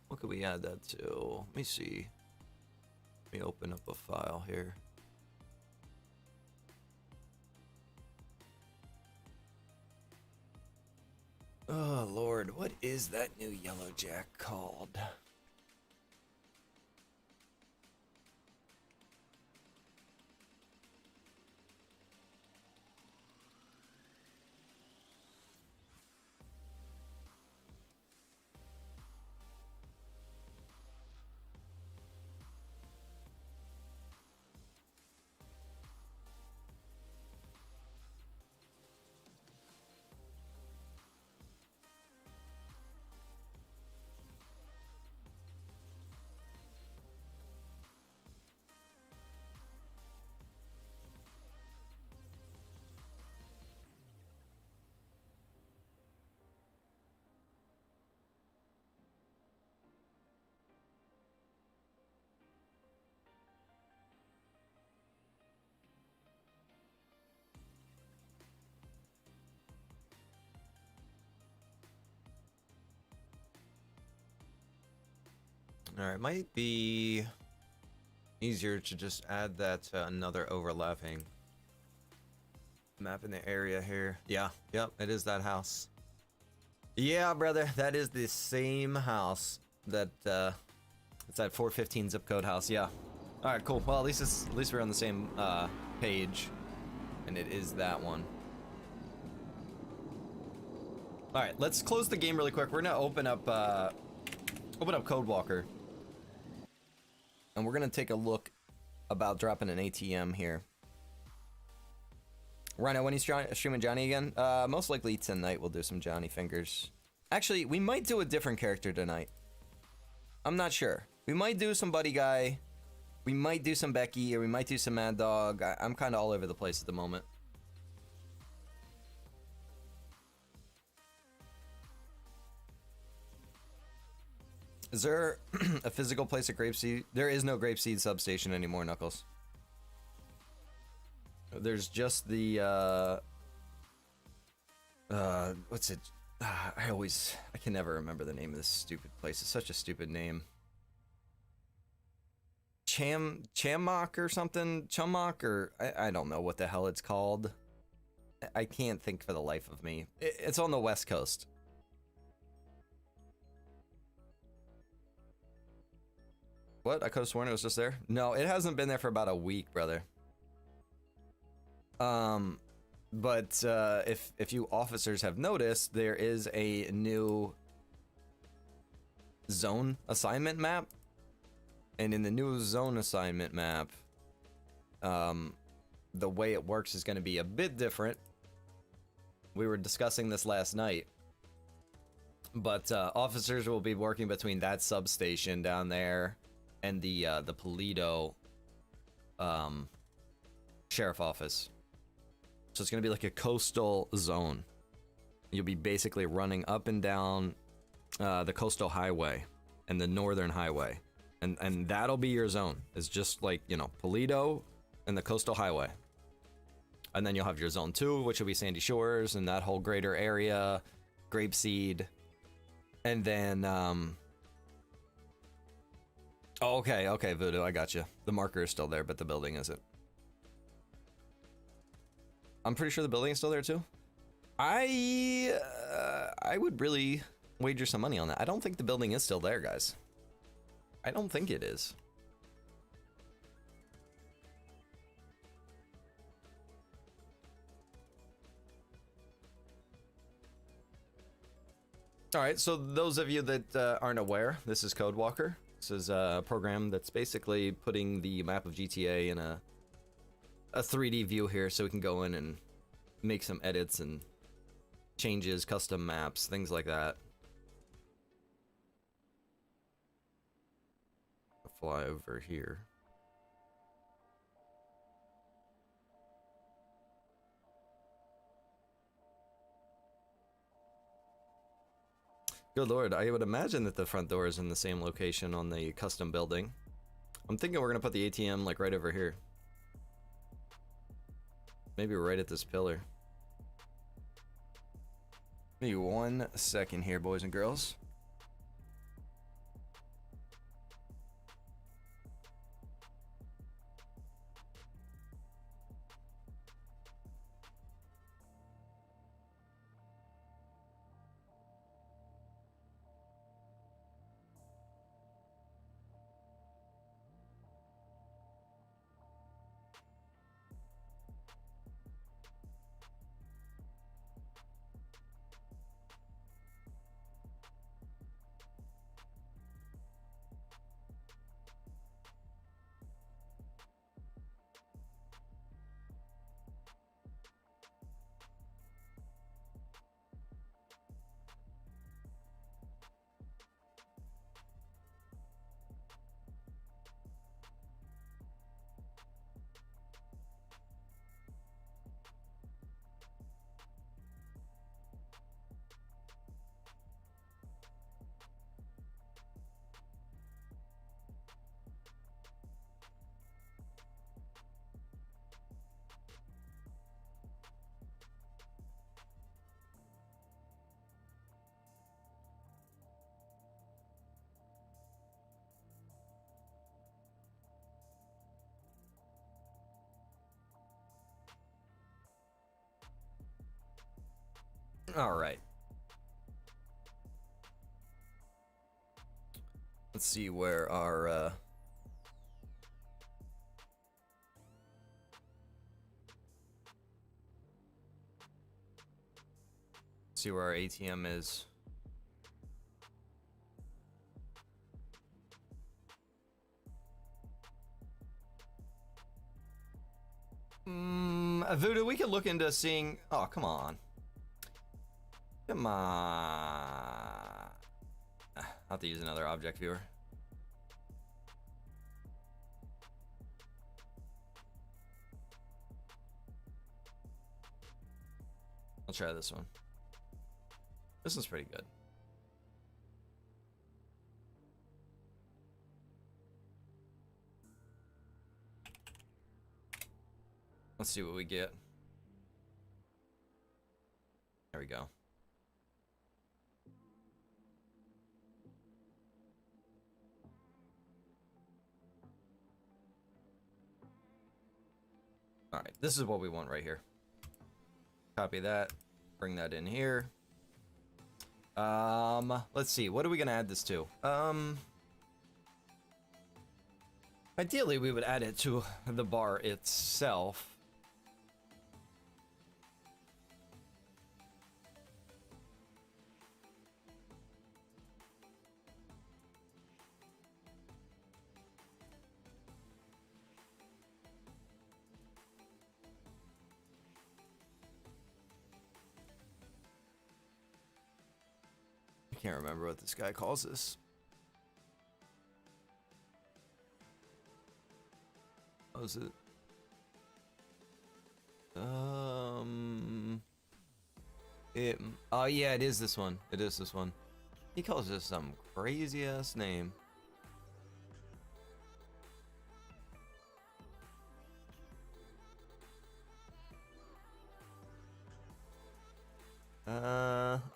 What could we add that to? Let me see. Let me open up a file here. Oh Lord, what is that new yellow jack called? Alright, might be easier to just add that to another overlapping map in the area here. Yeah, yep, it is that house. Yeah, brother, that is the same house that, it's that 415 zip code house, yeah. Alright, cool. Well, at least we're on the same, page. And it is that one. Alright, let's close the game really quick. We're gonna open up Codewalker. And we're gonna take a look about dropping an ATM here. Rhino, when he's streaming Johnny again? Most likely tonight we'll do some Johnny fingers. Actually, we might do a different character tonight. I'm not sure. We might do some Buddy Guy. We might do some Becky, or we might do some Mad Dog. I'm kind of all over the place at the moment. Is there a physical place at Grapeseed? There is no Grapeseed substation anymore, Knuckles. There's just the, what's it? I can never remember the name of this stupid place. It's such a stupid name. Chamok or something? Chumok or I don't know what the hell it's called. I can't think for the life of me. It's on the West Coast. What? I could have sworn it was just there. No, it hasn't been there for about a week, brother. But if you officers have noticed, there is a new zone assignment map. And in the new zone assignment map, the way it works is going to be a bit different. We were discussing this last night. But officers will be working between that substation down there and the Polito sheriff office. So it's going to be like a coastal zone. You'll be basically running up and down the coastal highway and the northern highway. And that'll be your zone. It's just like, you know, Polito and the coastal highway. And then you'll have your zone 2, which will be Sandy Shores and that whole greater area, Grapeseed. And then, oh, okay, Voodoo, I got you. The marker is still there, but the building isn't. I'm pretty sure the building is still there too. I would really wager some money on that. I don't think the building is still there, guys. I don't think it is. All right, so those of you that aren't aware, this is Codewalker. This is a program that's basically putting the map of GTA in a 3D view here, so we can go in and make some edits and changes, custom maps, things like that. I'll fly over here. Good lord, I would imagine that the front door is in the same location on the custom building. I'm thinking we're gonna put the ATM like right over here. Maybe right at this pillar. Give me 1 second here, boys and girls. All right. Let's see where our see where our ATM is. Voodoo, we can look into seeing. Oh, come on. Come on. I'll have to use another object viewer. I'll try this one. This one's pretty good. Let's see what we get. There we go. All right, this is what we want right here. Copy that, bring that in here. Let's see, what are we gonna add this to? Ideally we would add it to the bar itself. I can't remember what this guy calls this. What was it? Oh yeah, it is this one. It is this one. He calls this some crazy ass name.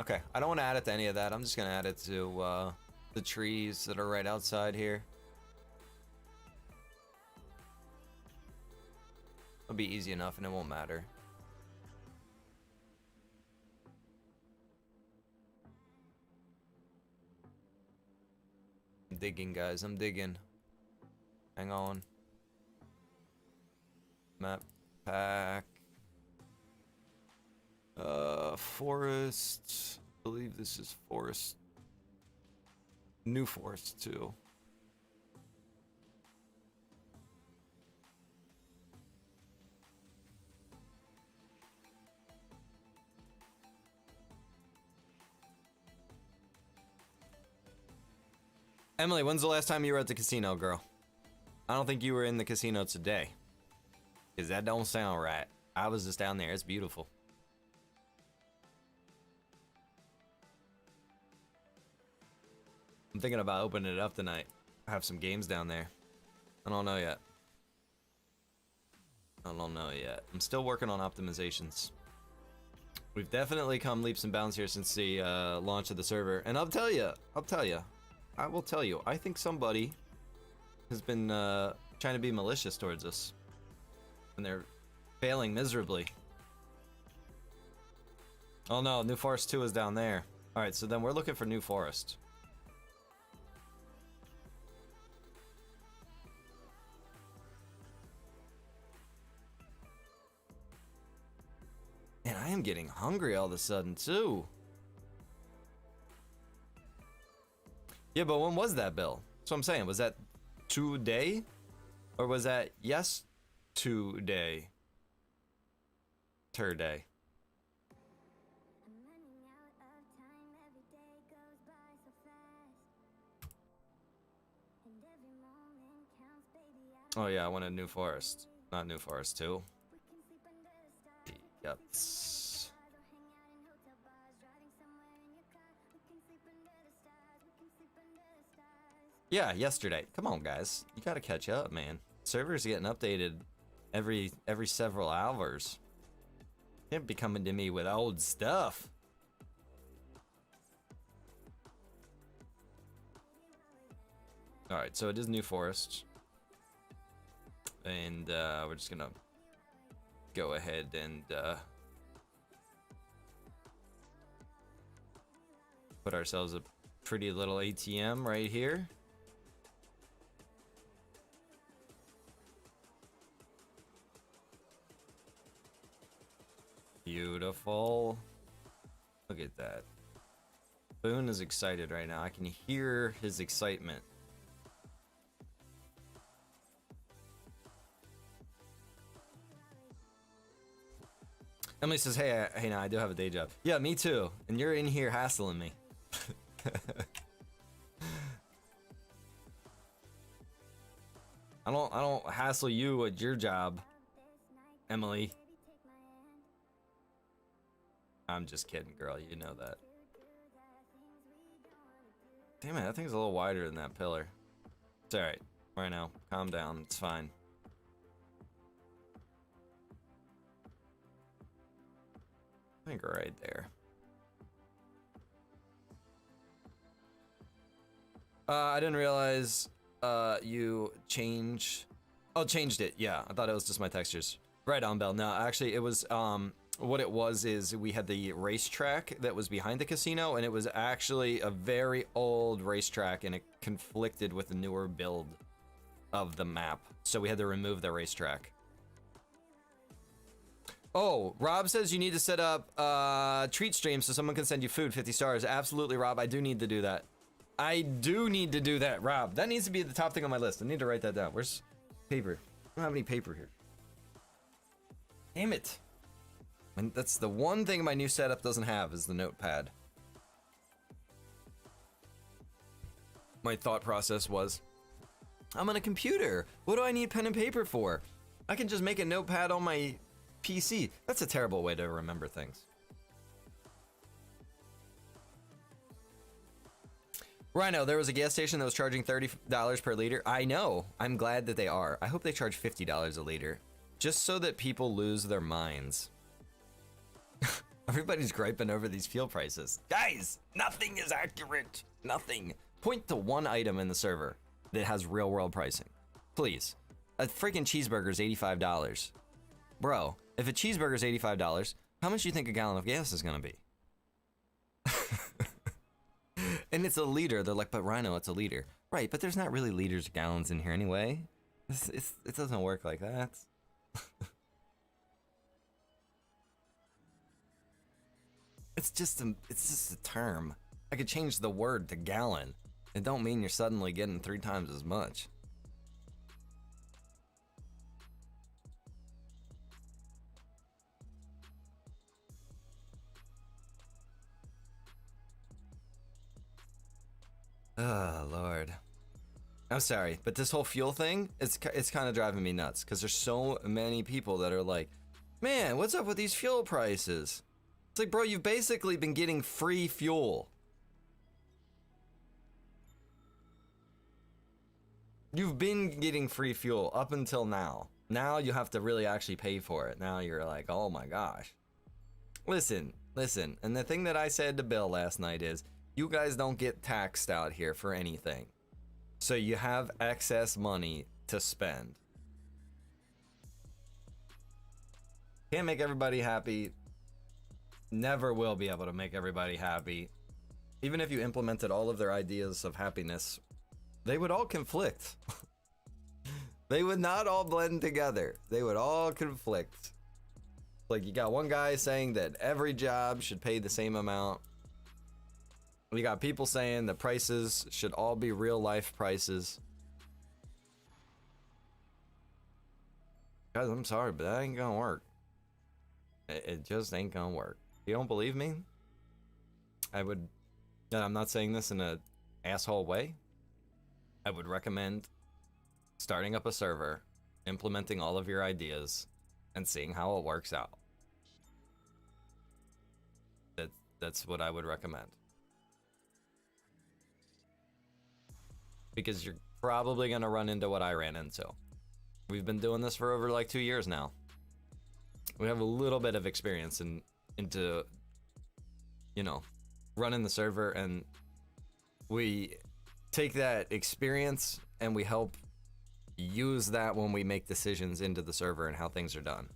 Okay. I don't want to add it to any of that. I'm just gonna add it to the trees that are right outside here. It'll be easy enough and it won't matter. I'm digging, guys. I'm digging. Hang on. Map pack. Forest. I believe this is forest. New forest too. Emily, when's the last time you were at the casino, girl? I don't think you were in the casino today. Because that don't sound right. I was just down there. It's beautiful. I'm thinking about opening it up tonight. I have some games down there. I don't know yet. I don't know yet. I'm still working on optimizations. We've definitely come leaps and bounds here since the launch of the server. And I will tell you, I think somebody has been trying to be malicious towards us. And they're failing miserably. Oh no, New Forest 2 is down there. Alright, so then we're looking for New Forest. Man, I am getting hungry all of a sudden too. Yeah, but when was that, Bill? That's what I'm saying. Was that today? Or was that yes today? Today. Oh yeah, I wanted New Forest. Not New Forest 2. Yep. Yeah, yesterday. Come on, guys. You gotta catch up, man. Servers getting updated every several hours. You can't be coming to me with old stuff. Alright, so it is New Forest. And we're just gonna go ahead and Put ourselves a pretty little ATM right here. Beautiful. Look at that. Boone is excited right now. I can hear his excitement. Emily says, hey, now I do have a day job. Yeah, me too. And you're in here hassling me. I don't hassle you at your job, Emily. I'm just kidding, girl. You know that. Damn it, that thing's a little wider than that pillar. It's alright. Right now. Calm down. It's fine. I think right there. I didn't realize you changed it. Yeah, I thought it was just my textures. Right on, Bell. No, actually it was what it was is we had the racetrack that was behind the casino, and it was actually a very old racetrack, and it conflicted with the newer build of the map. So we had to remove the racetrack. Oh, Rob says you need to set up treat streams so someone can send you food, 50 stars. Absolutely, Rob. I do need to do that. I do need to do that, Rob. That needs to be at the top thing on my list. I need to write that down. Where's paper? I don't have any paper here. Damn it. And that's the one thing my new setup doesn't have is the notepad. My thought process was, I'm on a computer. What do I need pen and paper for? I can just make a notepad on my PC. That's a terrible way to remember things. Rhino, there was a gas station that was charging $30 per liter. I know. I'm glad that they are. I hope they charge $50 a liter. Just so that people lose their minds. Everybody's griping over these fuel prices. Guys, nothing is accurate. Nothing. Point to one item in the server that has real world pricing. Please. A freaking cheeseburger is $85. Bro, if a cheeseburger is $85, how much do you think a gallon of gas is gonna be? And it's a liter. They're like, but Rhino, it's a liter. Right, but there's not really liters or gallons in here anyway. It doesn't work like that. It's just a term. I could change the word to gallon. It don't mean you're suddenly getting 3 times as much. Oh, Lord. I'm sorry, but this whole fuel thing, it's kind of driving me nuts because there's so many people that are like, man, what's up with these fuel prices? It's like, bro, you've basically been getting free fuel. You've been getting free fuel up until now. Now you have to really actually pay for it. Now you're like, oh my gosh. Listen, and the thing that I said to Bill last night is, you guys don't get taxed out here for anything. So you have excess money to spend. Can't make everybody happy. Never will be able to make everybody happy. Even if you implemented all of their ideas of happiness, they would all conflict. They would not all blend together. They would all conflict. Like, you got one guy saying that every job should pay the same amount. We got people saying the prices should all be real life prices. Guys, I'm sorry, but that ain't gonna work. It just ain't gonna work. If you don't believe me, I would, and I'm not saying this in a asshole way, I would recommend starting up a server, implementing all of your ideas, and seeing how it works out. That's what I would recommend. Because you're probably gonna run into what I ran into. We've been doing this for over like 2 years now. We have a little bit of experience into, you know, running the server, and we take that experience and we help use that when we make decisions into the server and how things are done.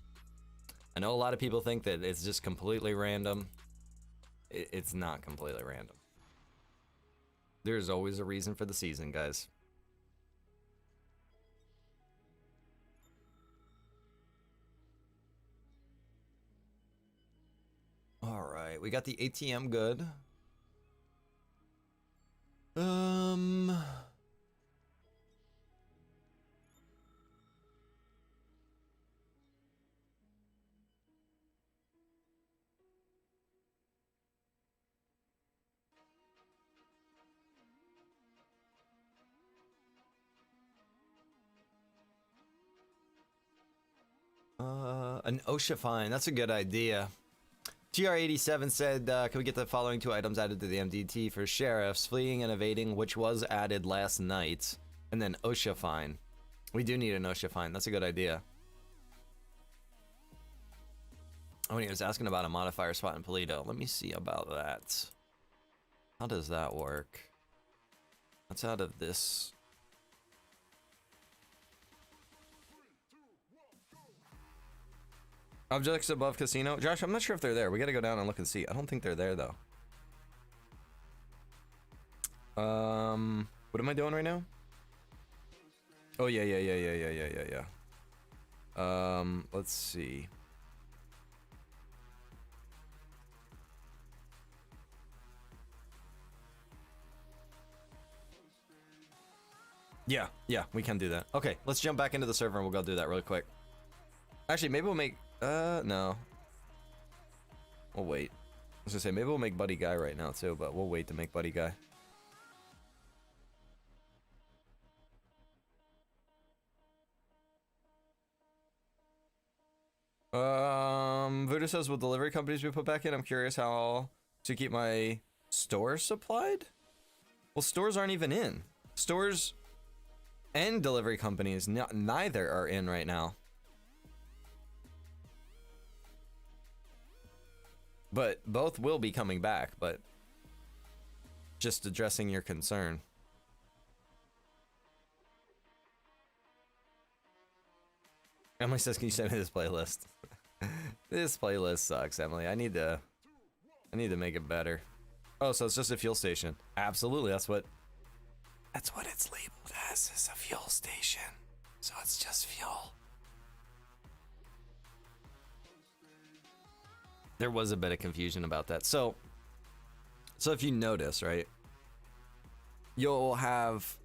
I know a lot of people think that it's just completely random. It's not completely random. There's always a reason for the season, guys. All right, we got the ATM good. An OSHA fine. That's a good idea. TR87 said, can we get the following 2 items added to the MDT for sheriffs? Fleeing and evading, which was added last night. And then OSHA fine. We do need an OSHA fine. That's a good idea. Oh, and he was asking about a modifier spot in Polito. Let me see about that. How does that work? That's out of this. Objects above casino. Josh, I'm not sure if they're there. We gotta go down and look and see. I don't think they're there though. What am I doing right now? Oh yeah. Let's see. Yeah, we can do that. Okay, let's jump back into the server and we'll go do that really quick. Actually, maybe we'll make, no. We'll wait. I was gonna say, maybe we'll make Buddy Guy right now too, but we'll wait to make Buddy Guy. Voodoo says, will delivery companies be put back in? I'm curious how to keep my store supplied? Well, stores aren't even in. Stores and delivery companies, neither are in right now. But both will be coming back, but just addressing your concern. Emily says, can you send me this playlist? This playlist sucks, Emily. I need to make it better. Oh, so it's just a fuel station. Absolutely, that's what it's labeled as, is a fuel station. So it's just fuel. There was a bit of confusion about that. So if you notice, right, you'll have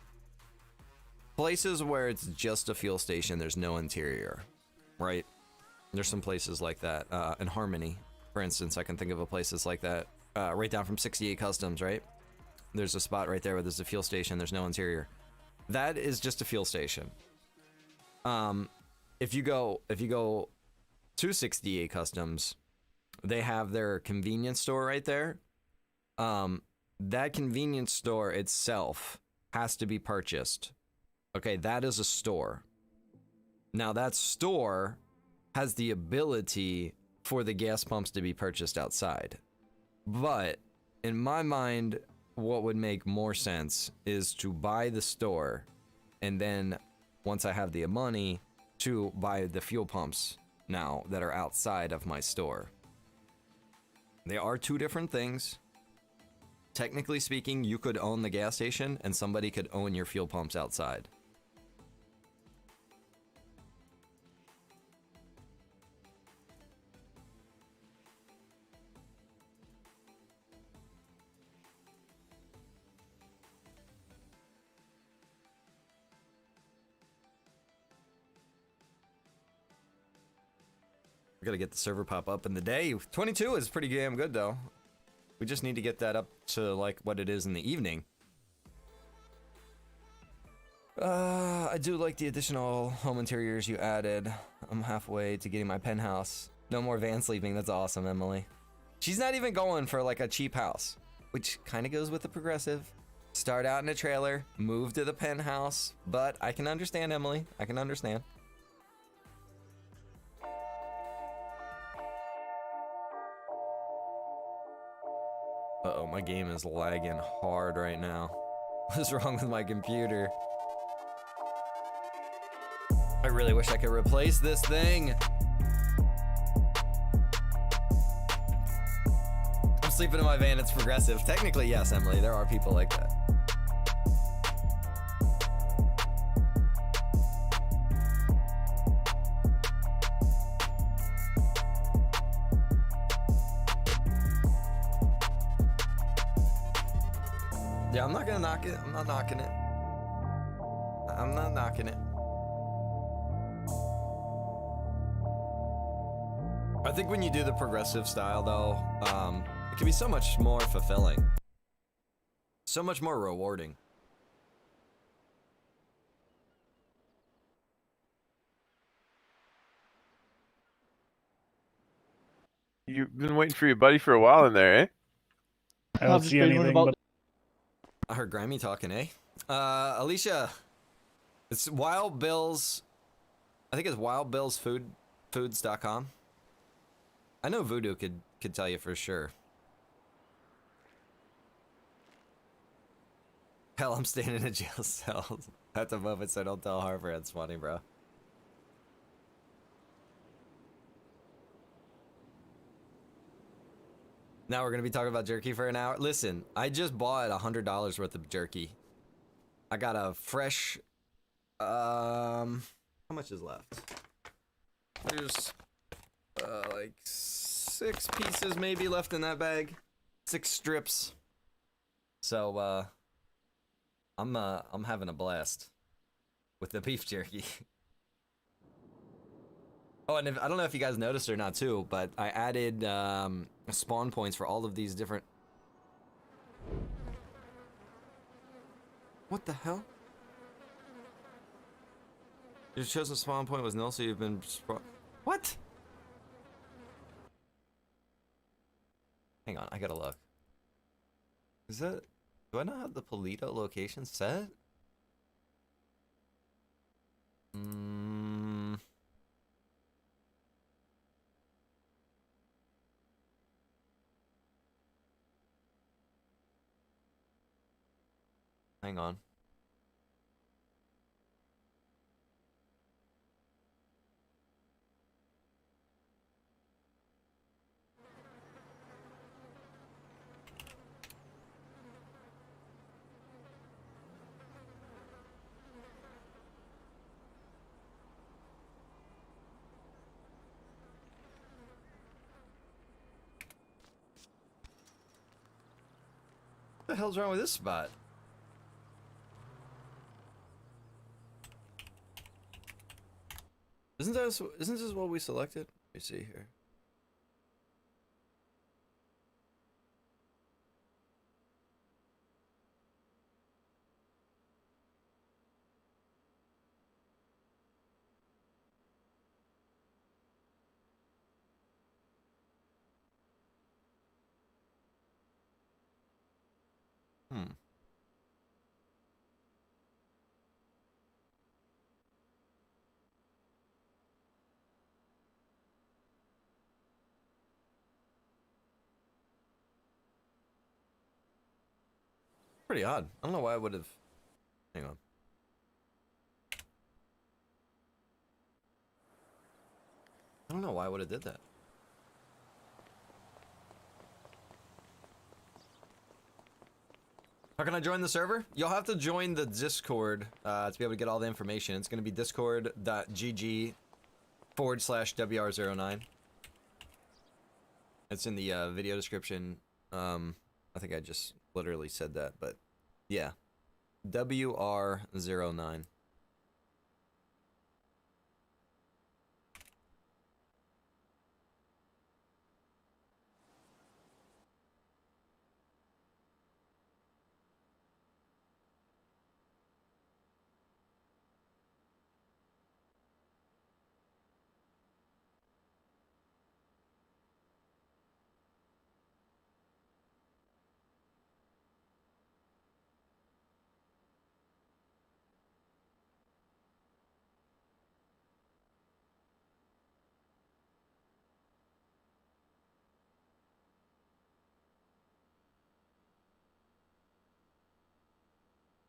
places where it's just a fuel station, there's no interior, right? There's some places like that. In Harmony, for instance, I can think of a places like that. Right down from 68 Customs, right? There's a spot right there where there's a fuel station, there's no interior. That is just a fuel station. If you go to 68 Customs, they have their convenience store right there. That convenience store itself has to be purchased. Okay, that is a store. Now that store has the ability for the gas pumps to be purchased outside. But in my mind, what would make more sense is to buy the store, and then once I have the money, to buy the fuel pumps now that are outside of my store. They are two different things. Technically speaking, you could own the gas station and somebody could own your fuel pumps outside. We gotta get the server pop up in the day. 22 is pretty damn good though. We just need to get that up to like what it is in the evening. I do like the additional home interiors you added. I'm halfway to getting my penthouse. No more van sleeping, that's awesome, Emily. She's not even going for like a cheap house, which kind of goes with the progressive. Start out in a trailer, move to the penthouse, but I can understand, Emily, I can understand. Uh-oh, my game is lagging hard right now. What's wrong with my computer? I really wish I could replace this thing. I'm sleeping in my van, it's progressive. Technically, yes, Emily, there are people like that. Yeah, I'm not gonna knock it. I'm not knocking it. I'm not knocking it. I think when you do the progressive style, though, it can be so much more fulfilling. So much more rewarding. You've been waiting for your buddy for a while in there, eh? I don't see anything, but I heard Grammy talking, eh? Alicia, it's Wild Bill's. I think it's wildbillsfoods.com. I know Voodoo could tell you for sure. Hell, I'm staying in a jail cell at the moment, so don't tell Harper. It's funny, bro. Now we're gonna be talking about jerky for an hour. Listen, I just bought $100 worth of jerky. I got a fresh. How much is left? There's like 6 pieces maybe left in that bag. 6 strips. So I'm having a blast with the beef jerky. Oh, and I don't know if you guys noticed or not too, but I added spawn points for all of these different. What the hell? Your chosen spawn point was null, so you've been what? Hang on, I gotta look. Is that? Do I not have the Polito location set? Hang on. What the hell's wrong with this spot? Isn't this what we selected? Let me see here. Pretty odd. I don't know why I would have. Hang on. I don't know why I would have did that. How can I join the server? You'll have to join the Discord to be able to get all the information. It's going to be discord.gg/WR09. It's in the video description. I think I just literally said that, but yeah. WR09.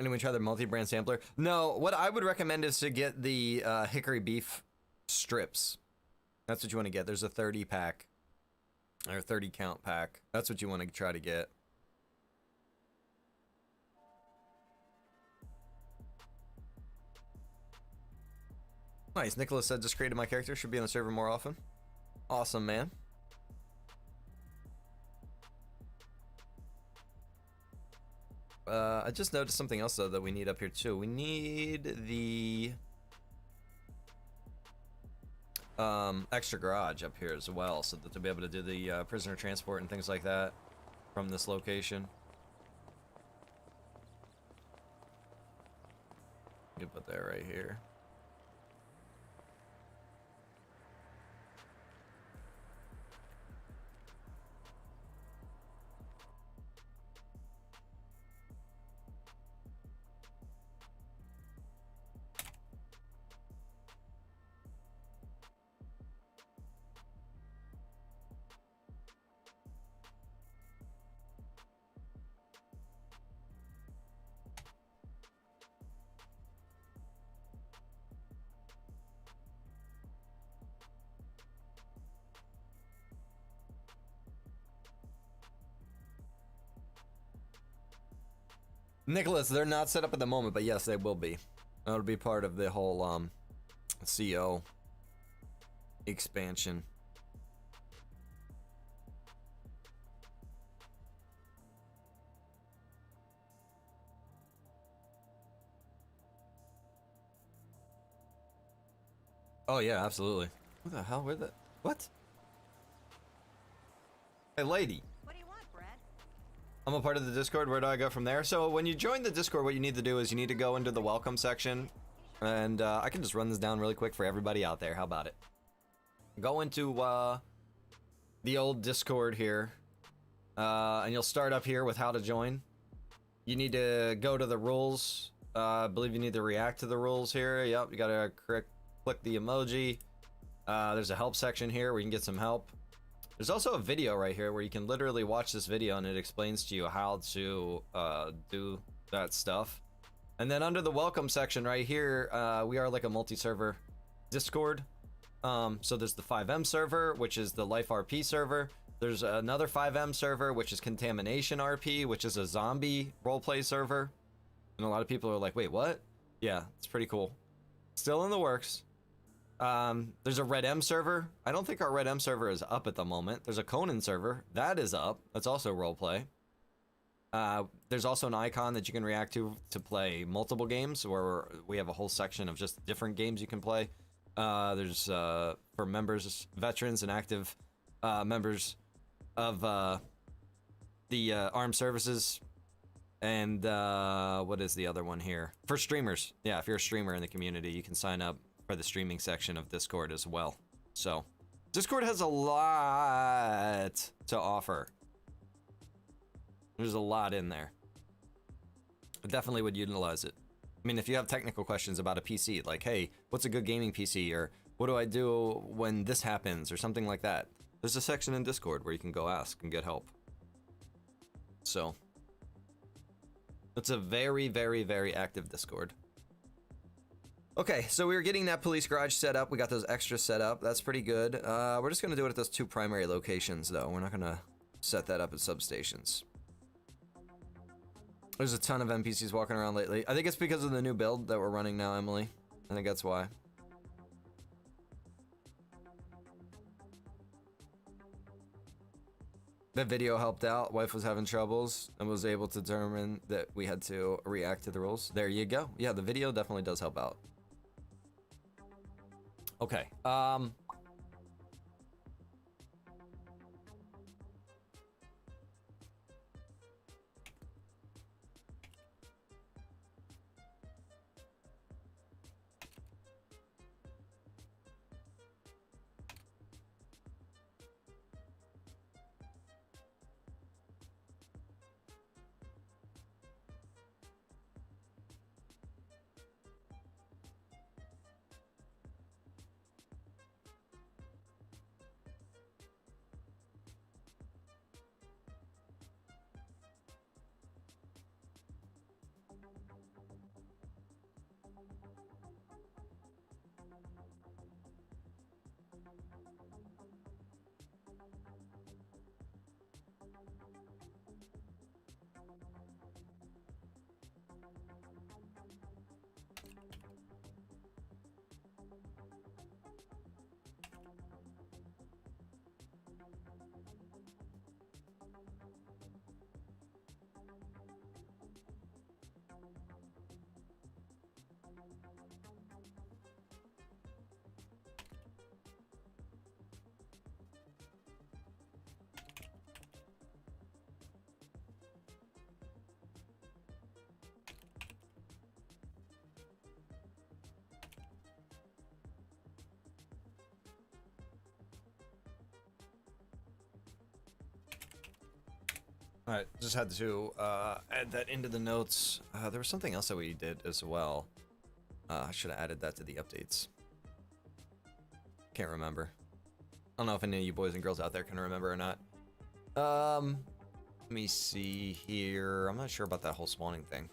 Anyone try the multi-brand sampler? No, what I would recommend is to get the hickory beef strips. That's what you want to get. There's a 30 pack or 30 count pack. That's what you want to try to get. Nice. Nicholas said just created my character. Should be on the server more often. Awesome, man. I just noticed something else though that we need up here too. We need the extra garage up here as well, so that to be able to do the prisoner transport and things like that from this location. You can put that right here. Nicholas, they're not set up at the moment, but yes, they will be. That'll be part of the whole CO expansion. Oh yeah, absolutely. What the hell? Where the what? Hey, lady. What do you want, Brad? I'm a part of the Discord. Where do I go from there? So when you join the Discord, what you need to do is you need to go into the welcome section, and I can just run this down really quick for everybody out there. How about it? Go into the old Discord here, and you'll start up here with how to join. You need to go to the rules. I believe you need to react to the rules here. Yep, you gotta click the emoji. There's a help section here where you can get some help. There's also a video right here where you can literally watch this video and it explains to you how to do that stuff. And then under the welcome section right here, we are like a multi-server Discord. So there's the 5M server, which is the Life RP server. There's another 5M server, which is Contamination RP, which is a zombie roleplay server. And a lot of people are like, wait, what? Yeah, it's pretty cool. Still in the works. There's a Red M server. I don't think our Red M server is up at the moment. There's a Conan server. That is up. That's also roleplay. There's also an icon that you can react to play multiple games, where we have a whole section of just different games you can play. There's for members, veterans, and active members of the armed services. And what is the other one here? For streamers. Yeah, if you're a streamer in the community, you can sign up for the streaming section of Discord as well. So Discord has a lot to offer. There's a lot in there. I definitely would utilize it. I mean, if you have technical questions about a PC, like, hey, what's a good gaming PC? Or what do I do when this happens? Or something like that. There's a section in Discord where you can go ask and get help. So it's a very, very, very active Discord. Okay, so we were getting that police garage set up. We got those extras set up. That's pretty good. We're just going to do it at those two primary locations, though. We're not going to set that up at substations. There's a ton of NPCs walking around lately. I think it's because of the new build that we're running now, Emily. I think that's why. That video helped out. Wife was having troubles and was able to determine that we had to react to the rules. There you go. Yeah, the video definitely does help out. Okay. Alright, just had to add that into the notes. There was something else that we did as well. I should have added that to the updates. Can't remember. I don't know if any of you boys and girls out there can remember or not. Let me see here. I'm not sure about that whole spawning thing.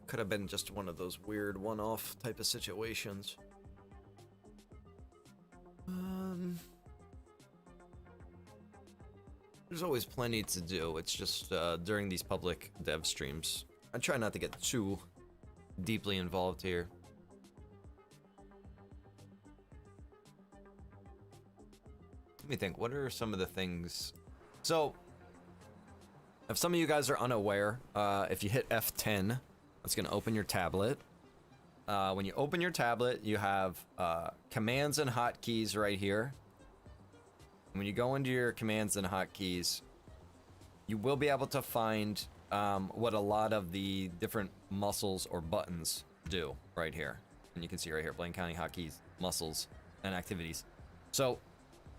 Could have been just one of those weird one-off type of situations. There's always plenty to do. It's just during these public dev streams, I try not to get too deeply involved here. Let me think, what are some of the things? So, if some of you guys are unaware, if you hit F10, it's gonna open your tablet. When you open your tablet, you have commands and hotkeys right here. When you go into your commands and hotkeys, you will be able to find what a lot of the different muscles or buttons do right here. And you can see right here, Blaine County hotkeys, muscles, and activities. So,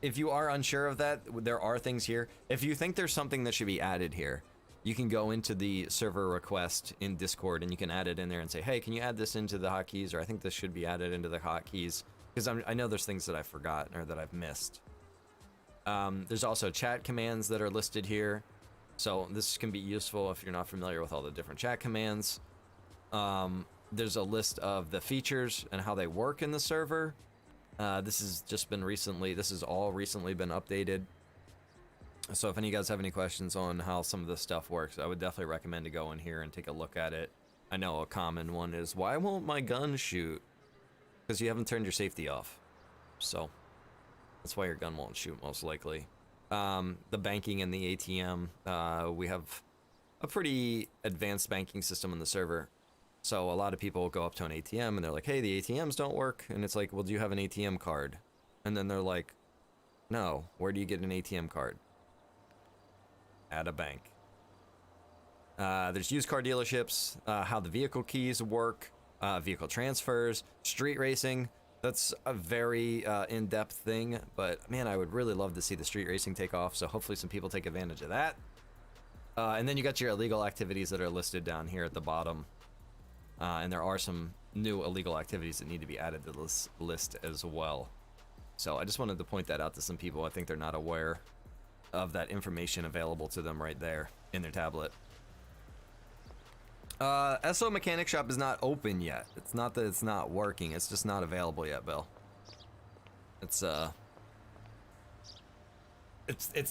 if you are unsure of that, there are things here. If you think there's something that should be added here, you can go into the server request in Discord and you can add it in there and say, hey, can you add this into the hotkeys? Or I think this should be added into the hotkeys. Because I know there's things that I've forgotten or that I've missed. There's also chat commands that are listed here. So this can be useful if you're not familiar with all the different chat commands. There's a list of the features and how they work in the server. This has just been recently, this has all recently been updated. So if any of you guys have any questions on how some of this stuff works, I would definitely recommend to go in here and take a look at it. I know a common one is, why won't my gun shoot? Because you haven't turned your safety off. So that's why your gun won't shoot, most likely. The banking and the ATM, we have a pretty advanced banking system on the server. So a lot of people go up to an ATM and they're like, hey, the ATMs don't work. And it's like, well, do you have an ATM card? And then they're like, no, where do you get an ATM card? At a bank. There's used car dealerships, how the vehicle keys work, vehicle transfers, street racing. That's a very in-depth thing, but man, I would really love to see the street racing take off. So hopefully some people take advantage of that. And then you got your illegal activities that are listed down here at the bottom. And there are some new illegal activities that need to be added to this list as well. So I just wanted to point that out to some people. I think they're not aware of that information available to them right there in their tablet. SO Mechanic Shop is not open yet. It's not that it's not working, it's just not available yet, Bill.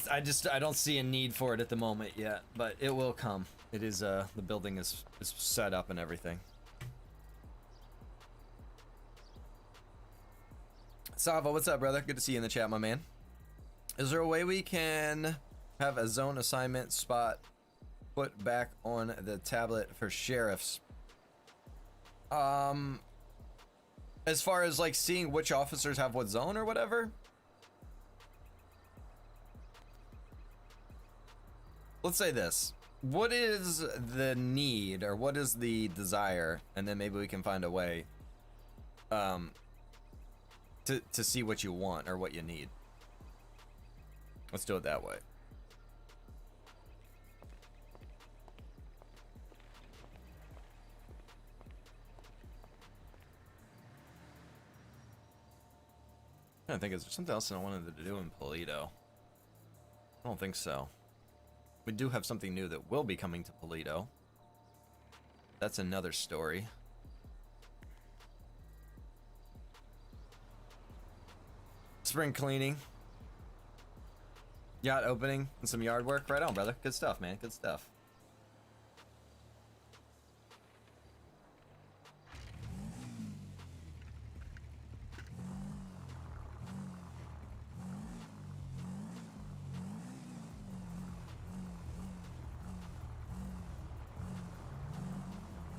I don't see a need for it at the moment yet, but it will come. It is, the building is set up and everything. Sava, what's up, brother? Good to see you in the chat, my man. Is there a way we can have a zone assignment spot put back on the tablet for sheriffs? As far as like seeing which officers have what zone or whatever? Let's say this. What is the need or what is the desire? And then maybe we can find a way to see what you want or what you need. Let's do it that way. I think is there something else I wanted to do in Polito? I don't think so. We do have something new that will be coming to Polito. That's another story. Spring cleaning. Yacht opening and some yard work. Right on, brother. Good stuff, man. Good stuff.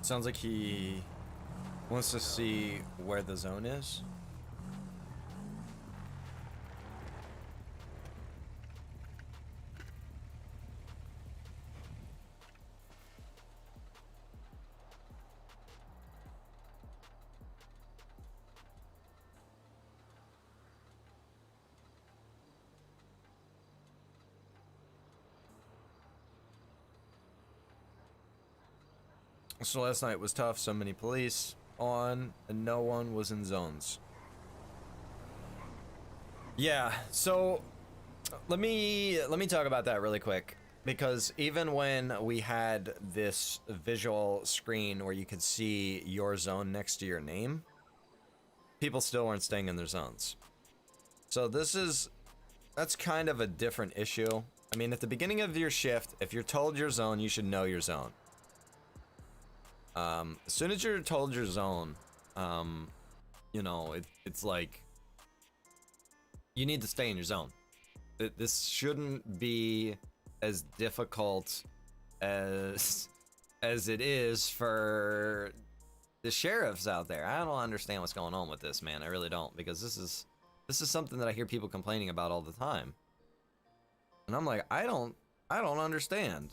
Sounds like he wants to see where the zone is. So last night was tough. So many police on, and no one was in zones. Yeah. So let me talk about that really quick, because even when we had this visual screen where you could see your zone next to your name, people still weren't staying in their zones. So that's kind of a different issue. I mean, at the beginning of your shift, if you're told your zone, you should know your zone. As soon as you're told your zone, you know, it's like you need to stay in your zone. This shouldn't be as difficult as it is for the sheriffs out there. I don't understand what's going on with this, man. I really don't, because this is something that I hear people complaining about all the time. And I'm like, I don't understand.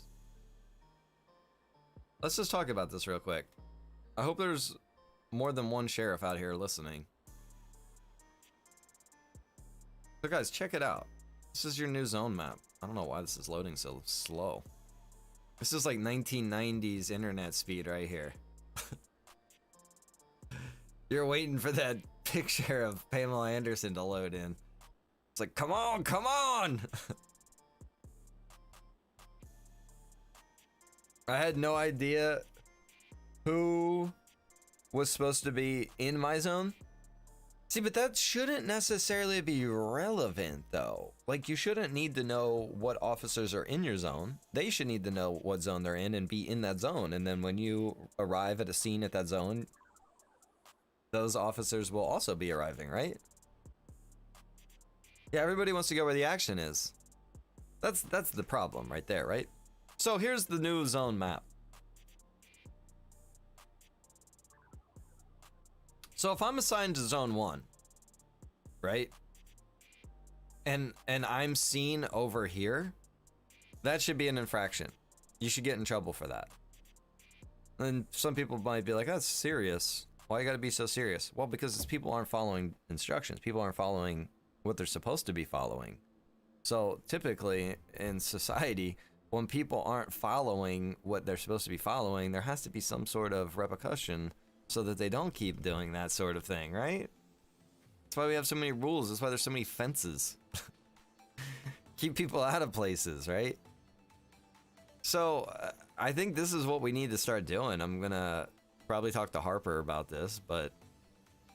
Let's just talk about this real quick. I hope there's more than one sheriff out here listening. So guys, check it out. This is your new zone map. I don't know why this is loading so slow. This is like 1990s internet speed right here. You're waiting for that picture of Pamela Anderson to load in. It's like, come on, come on! I had no idea who was supposed to be in my zone. See, but that shouldn't necessarily be relevant, though. Like, you shouldn't need to know what officers are in your zone. They should need to know what zone they're in and be in that zone. And then when you arrive at a scene at that zone, those officers will also be arriving, right? Yeah, everybody wants to go where the action is. That's the problem right there, right? So here's the new zone map. So if I'm assigned to zone 1, right? And I'm seen over here, that should be an infraction. You should get in trouble for that. And some people might be like, that's serious. Why you gotta be so serious? Well, because people aren't following instructions. People aren't following what they're supposed to be following. So typically in society, when people aren't following what they're supposed to be following, there has to be some sort of repercussion so that they don't keep doing that sort of thing, right? That's why we have so many rules. That's why there's so many fences. Keep people out of places, right? So I think this is what we need to start doing. I'm gonna probably talk to Harper about this, but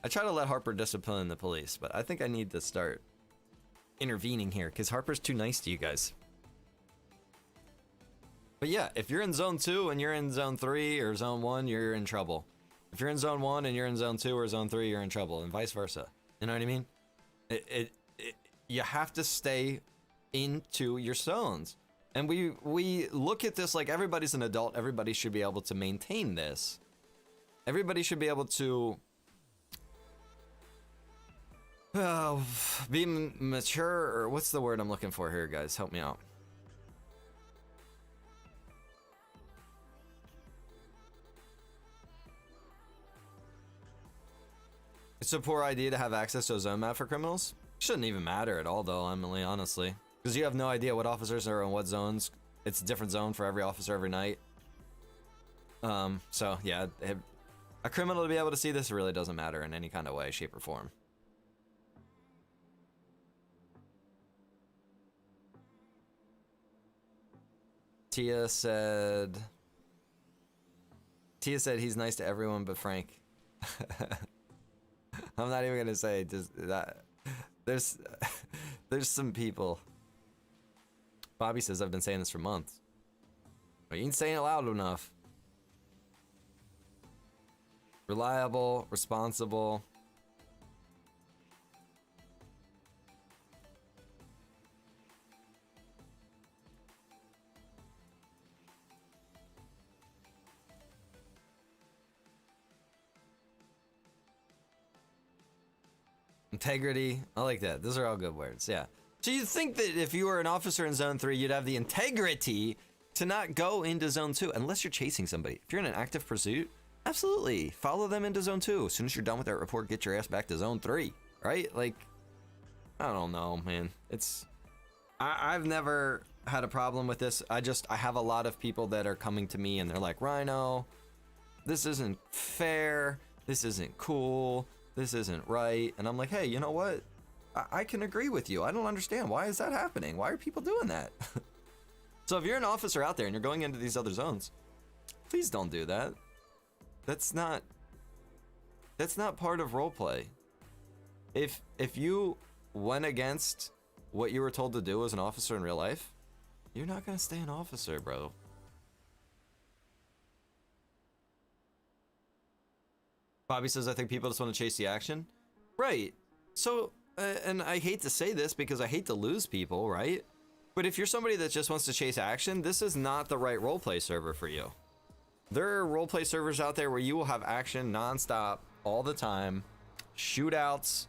I try to let Harper discipline the police, but I think I need to start intervening here because Harper's too nice to you guys. But yeah, if you're in zone 2 and you're in zone 3 or zone 1, you're in trouble. If you're in zone 1 and you're in zone 2 or zone 3, you're in trouble, and vice versa. You know what I mean? You have to stay into your zones. And we look at this like everybody's an adult. Everybody should be able to maintain this. Everybody should be able to be mature, or what's the word I'm looking for here, guys? Help me out. It's a poor idea to have access to a zone map for criminals. Shouldn't even matter at all, though, Emily, honestly. Because you have no idea what officers are in what zones. It's a different zone for every officer every night. So, yeah, a criminal to be able to see this really doesn't matter in any kind of way, shape, or form. Tia said he's nice to everyone but Frank. I'm not even gonna say that. There's some people. Bobby says I've been saying this for months. But you ain't saying it loud enough. Reliable, responsible. Integrity. I like that. Those are all good words. Yeah. So you think that if you were an officer in zone 3, you'd have the integrity to not go into zone 2 unless you're chasing somebody. If you're in an active pursuit, absolutely follow them into zone 2. As soon as you're done with that report, get your ass back to zone 3, right? Like, I don't know, man. I've never had a problem with this. I have a lot of people that are coming to me and they're like, Rhino, this isn't fair, this isn't cool, this isn't right. And I'm like, hey, you know what? I can agree with you. I don't understand. Why is that happening? Why are people doing that? So if you're an officer out there and you're going into these other zones, please don't do that. That's not part of roleplay. If you went against what you were told to do as an officer in real life, you're not gonna stay an officer, bro. Bobby says, I think people just want to chase the action. Right. So, and I hate to say this because I hate to lose people, right? But if you're somebody that just wants to chase action, this is not the right roleplay server for you. There are roleplay servers out there where you will have action nonstop all the time, shootouts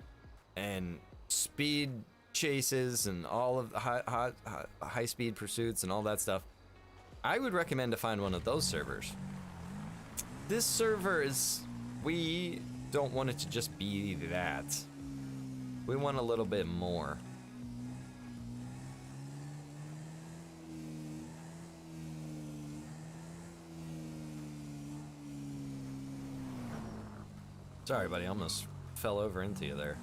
and speed chases and all of the high speed pursuits and all that stuff. I would recommend to find one of those servers. This server is, we don't want it to just be that. We want a little bit more. Sorry, buddy, I almost fell over into you there.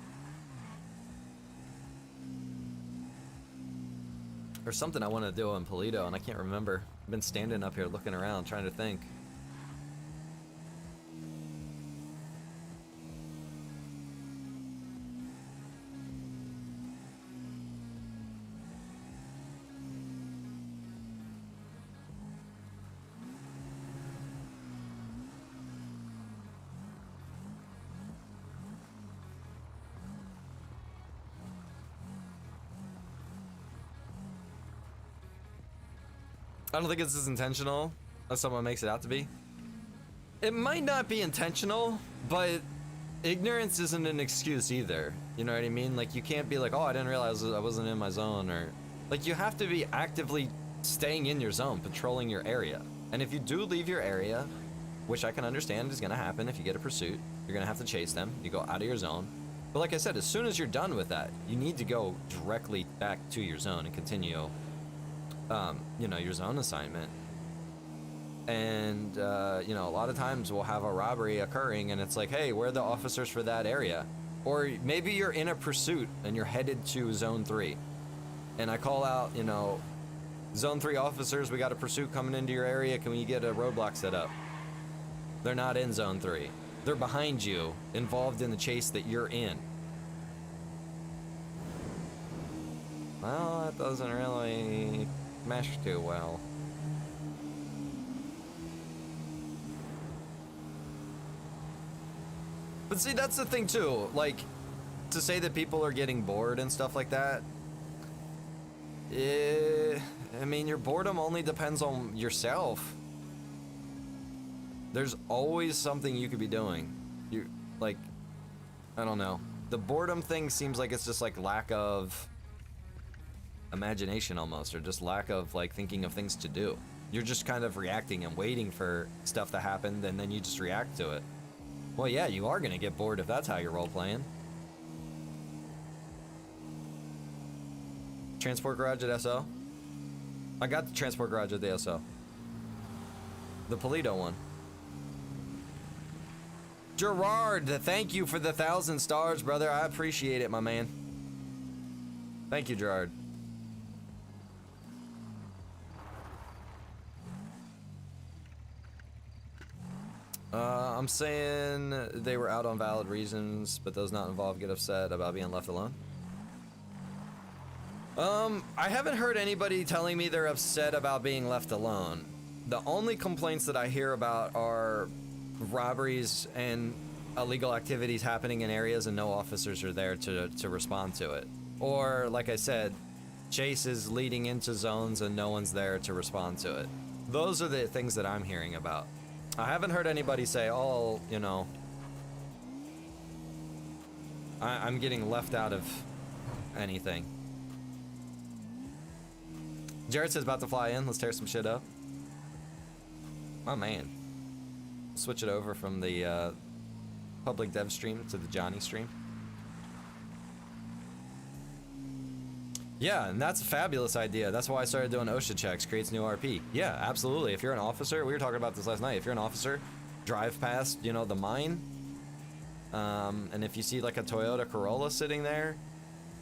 There's something I want to do in Polito, and I can't remember. I've been standing up here looking around, trying to think. I don't think it's as intentional as someone makes it out to be. It might not be intentional, but ignorance isn't an excuse either. You know what I mean? Like, you can't be like, oh, I didn't realize I wasn't in my zone, or like, you have to be actively staying in your zone, patrolling your area. And if you do leave your area, which I can understand is gonna happen if you get a pursuit, you're gonna have to chase them, you go out of your zone. But like I said, as soon as you're done with that, you need to go directly back to your zone and continue you know, your zone assignment. And you know, a lot of times we'll have a robbery occurring and it's like, hey, where are the officers for that area? Or maybe you're in a pursuit and you're headed to zone 3 and I call out, you know, zone 3 officers, we got a pursuit coming into your area, can we get a roadblock set up? They're not in zone 3, they're behind you, involved in the chase that you're in. Well, that doesn't really mesh too well. But see, that's the thing too, like, to say that people are getting bored and stuff like that, I mean, your boredom only depends on yourself. There's always something you could be doing. You, like, I don't know. The boredom thing seems like it's just like lack of imagination almost, or just lack of like thinking of things to do. You're just kind of reacting and waiting for stuff to happen, and then you just react to it. Well, yeah, you are gonna get bored if that's how you're role playing. Transport garage at SO? I got the transport garage at the SO. The Polito one. Gerard, thank you for the 1,000 stars, brother. I appreciate it, my man. Thank you, Gerard. I'm saying they were out on valid reasons, but those not involved get upset about being left alone. I haven't heard anybody telling me they're upset about being left alone. The only complaints that I hear about are robberies and illegal activities happening in areas and no officers are there to respond to it. Or, like I said, chases leading into zones and no one's there to respond to it. Those are the things that I'm hearing about. I haven't heard anybody say, oh, you know, I'm getting left out of anything. Jared says about to fly in. Let's tear some shit up. Oh, man. Switch it over from the public dev stream to the Johnny stream. Yeah, and that's a fabulous idea. That's why I started doing OSHA checks, creates new RP. Yeah, absolutely. If you're an officer, we were talking about this last night. If you're an officer drive past, you know, the mine. And if you see like a Toyota Corolla sitting there,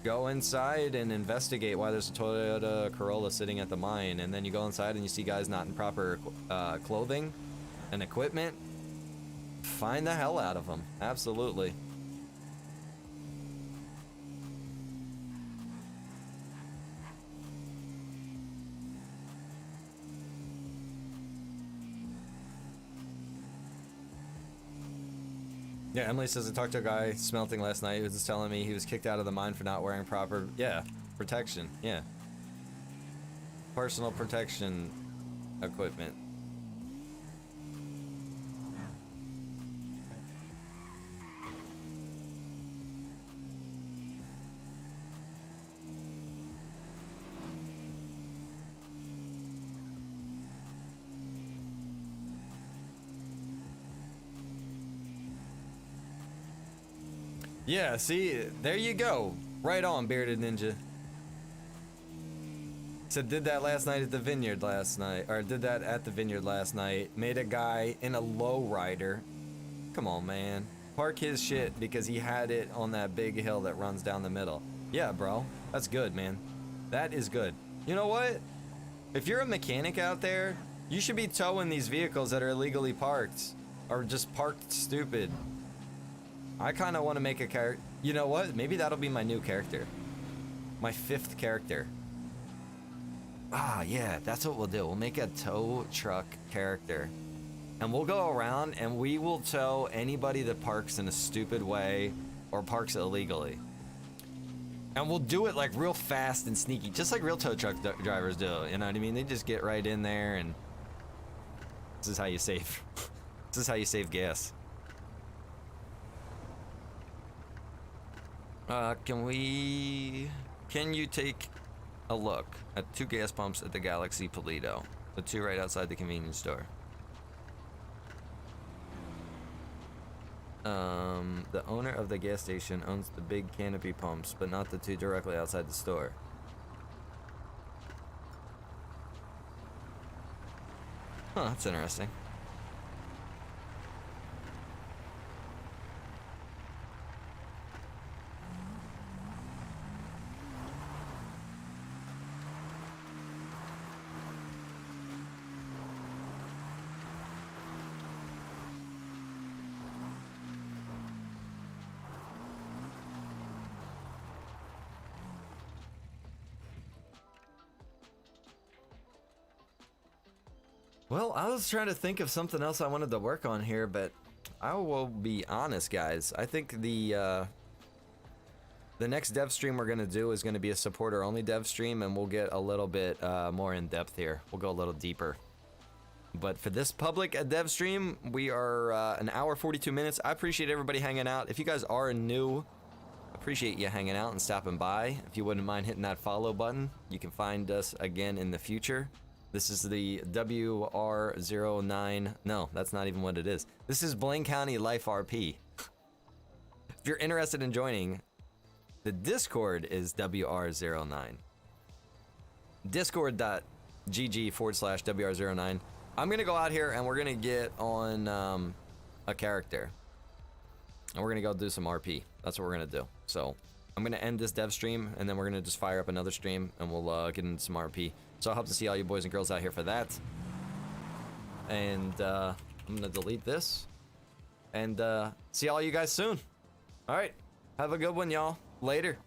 go inside and investigate why there's a Toyota Corolla sitting at the mine. And then you go inside and you see guys not in proper clothing and equipment. Find the hell out of them. Absolutely. Yeah, Emily says I talked to a guy smelting last night. He was just telling me he was kicked out of the mine for not wearing proper, protection. Yeah. Personal protection equipment. Yeah, see, there you go. Right on, Bearded Ninja. Said did that last night at the vineyard last night, or did that at the vineyard last night. Made a guy in a lowrider. Come on, man. Park his shit because he had it on that big hill that runs down the middle. Yeah, bro. That's good, man. That is good. You know what? If you're a mechanic out there, you should be towing these vehicles that are illegally parked. Or just parked stupid. I kind of want to make a character. You know what? Maybe that'll be my new character. My 5th character. Ah, yeah, that's what we'll do. We'll make a tow truck character. And we'll go around and we will tow anybody that parks in a stupid way or parks illegally. And we'll do it like real fast and sneaky, just like real tow truck drivers do. You know what I mean? They just get right in there and this is how you save. This is how you save gas. Can you take a look at 2 gas pumps at the Galaxy Polito? The 2 right outside the convenience store. The owner of the gas station owns the big canopy pumps, but not the 2 directly outside the store. Huh, that's interesting. Well, I was trying to think of something else I wanted to work on here, but I will be honest, guys. I think the next dev stream we're gonna do is gonna be a supporter-only dev stream, and we'll get a little bit more in depth here. We'll go a little deeper. But for this public dev stream, we are an hour 42 minutes. I appreciate everybody hanging out. If you guys are new, appreciate you hanging out and stopping by. If you wouldn't mind hitting that follow button, you can find us again in the future. This is the WR09. No, that's not even what it is. This is Blaine County Life RP. If you're interested in joining, the Discord is WR09. Discord.gg/WR09. I'm gonna go out here and we're gonna get on a character. And we're gonna go do some RP. That's what we're gonna do. So I'm gonna end this dev stream and then we're gonna just fire up another stream and we'll get into some RP. So I hope to see all you boys and girls out here for that. And I'm gonna delete this. And see all you guys soon. Alright. Have a good one, y'all. Later.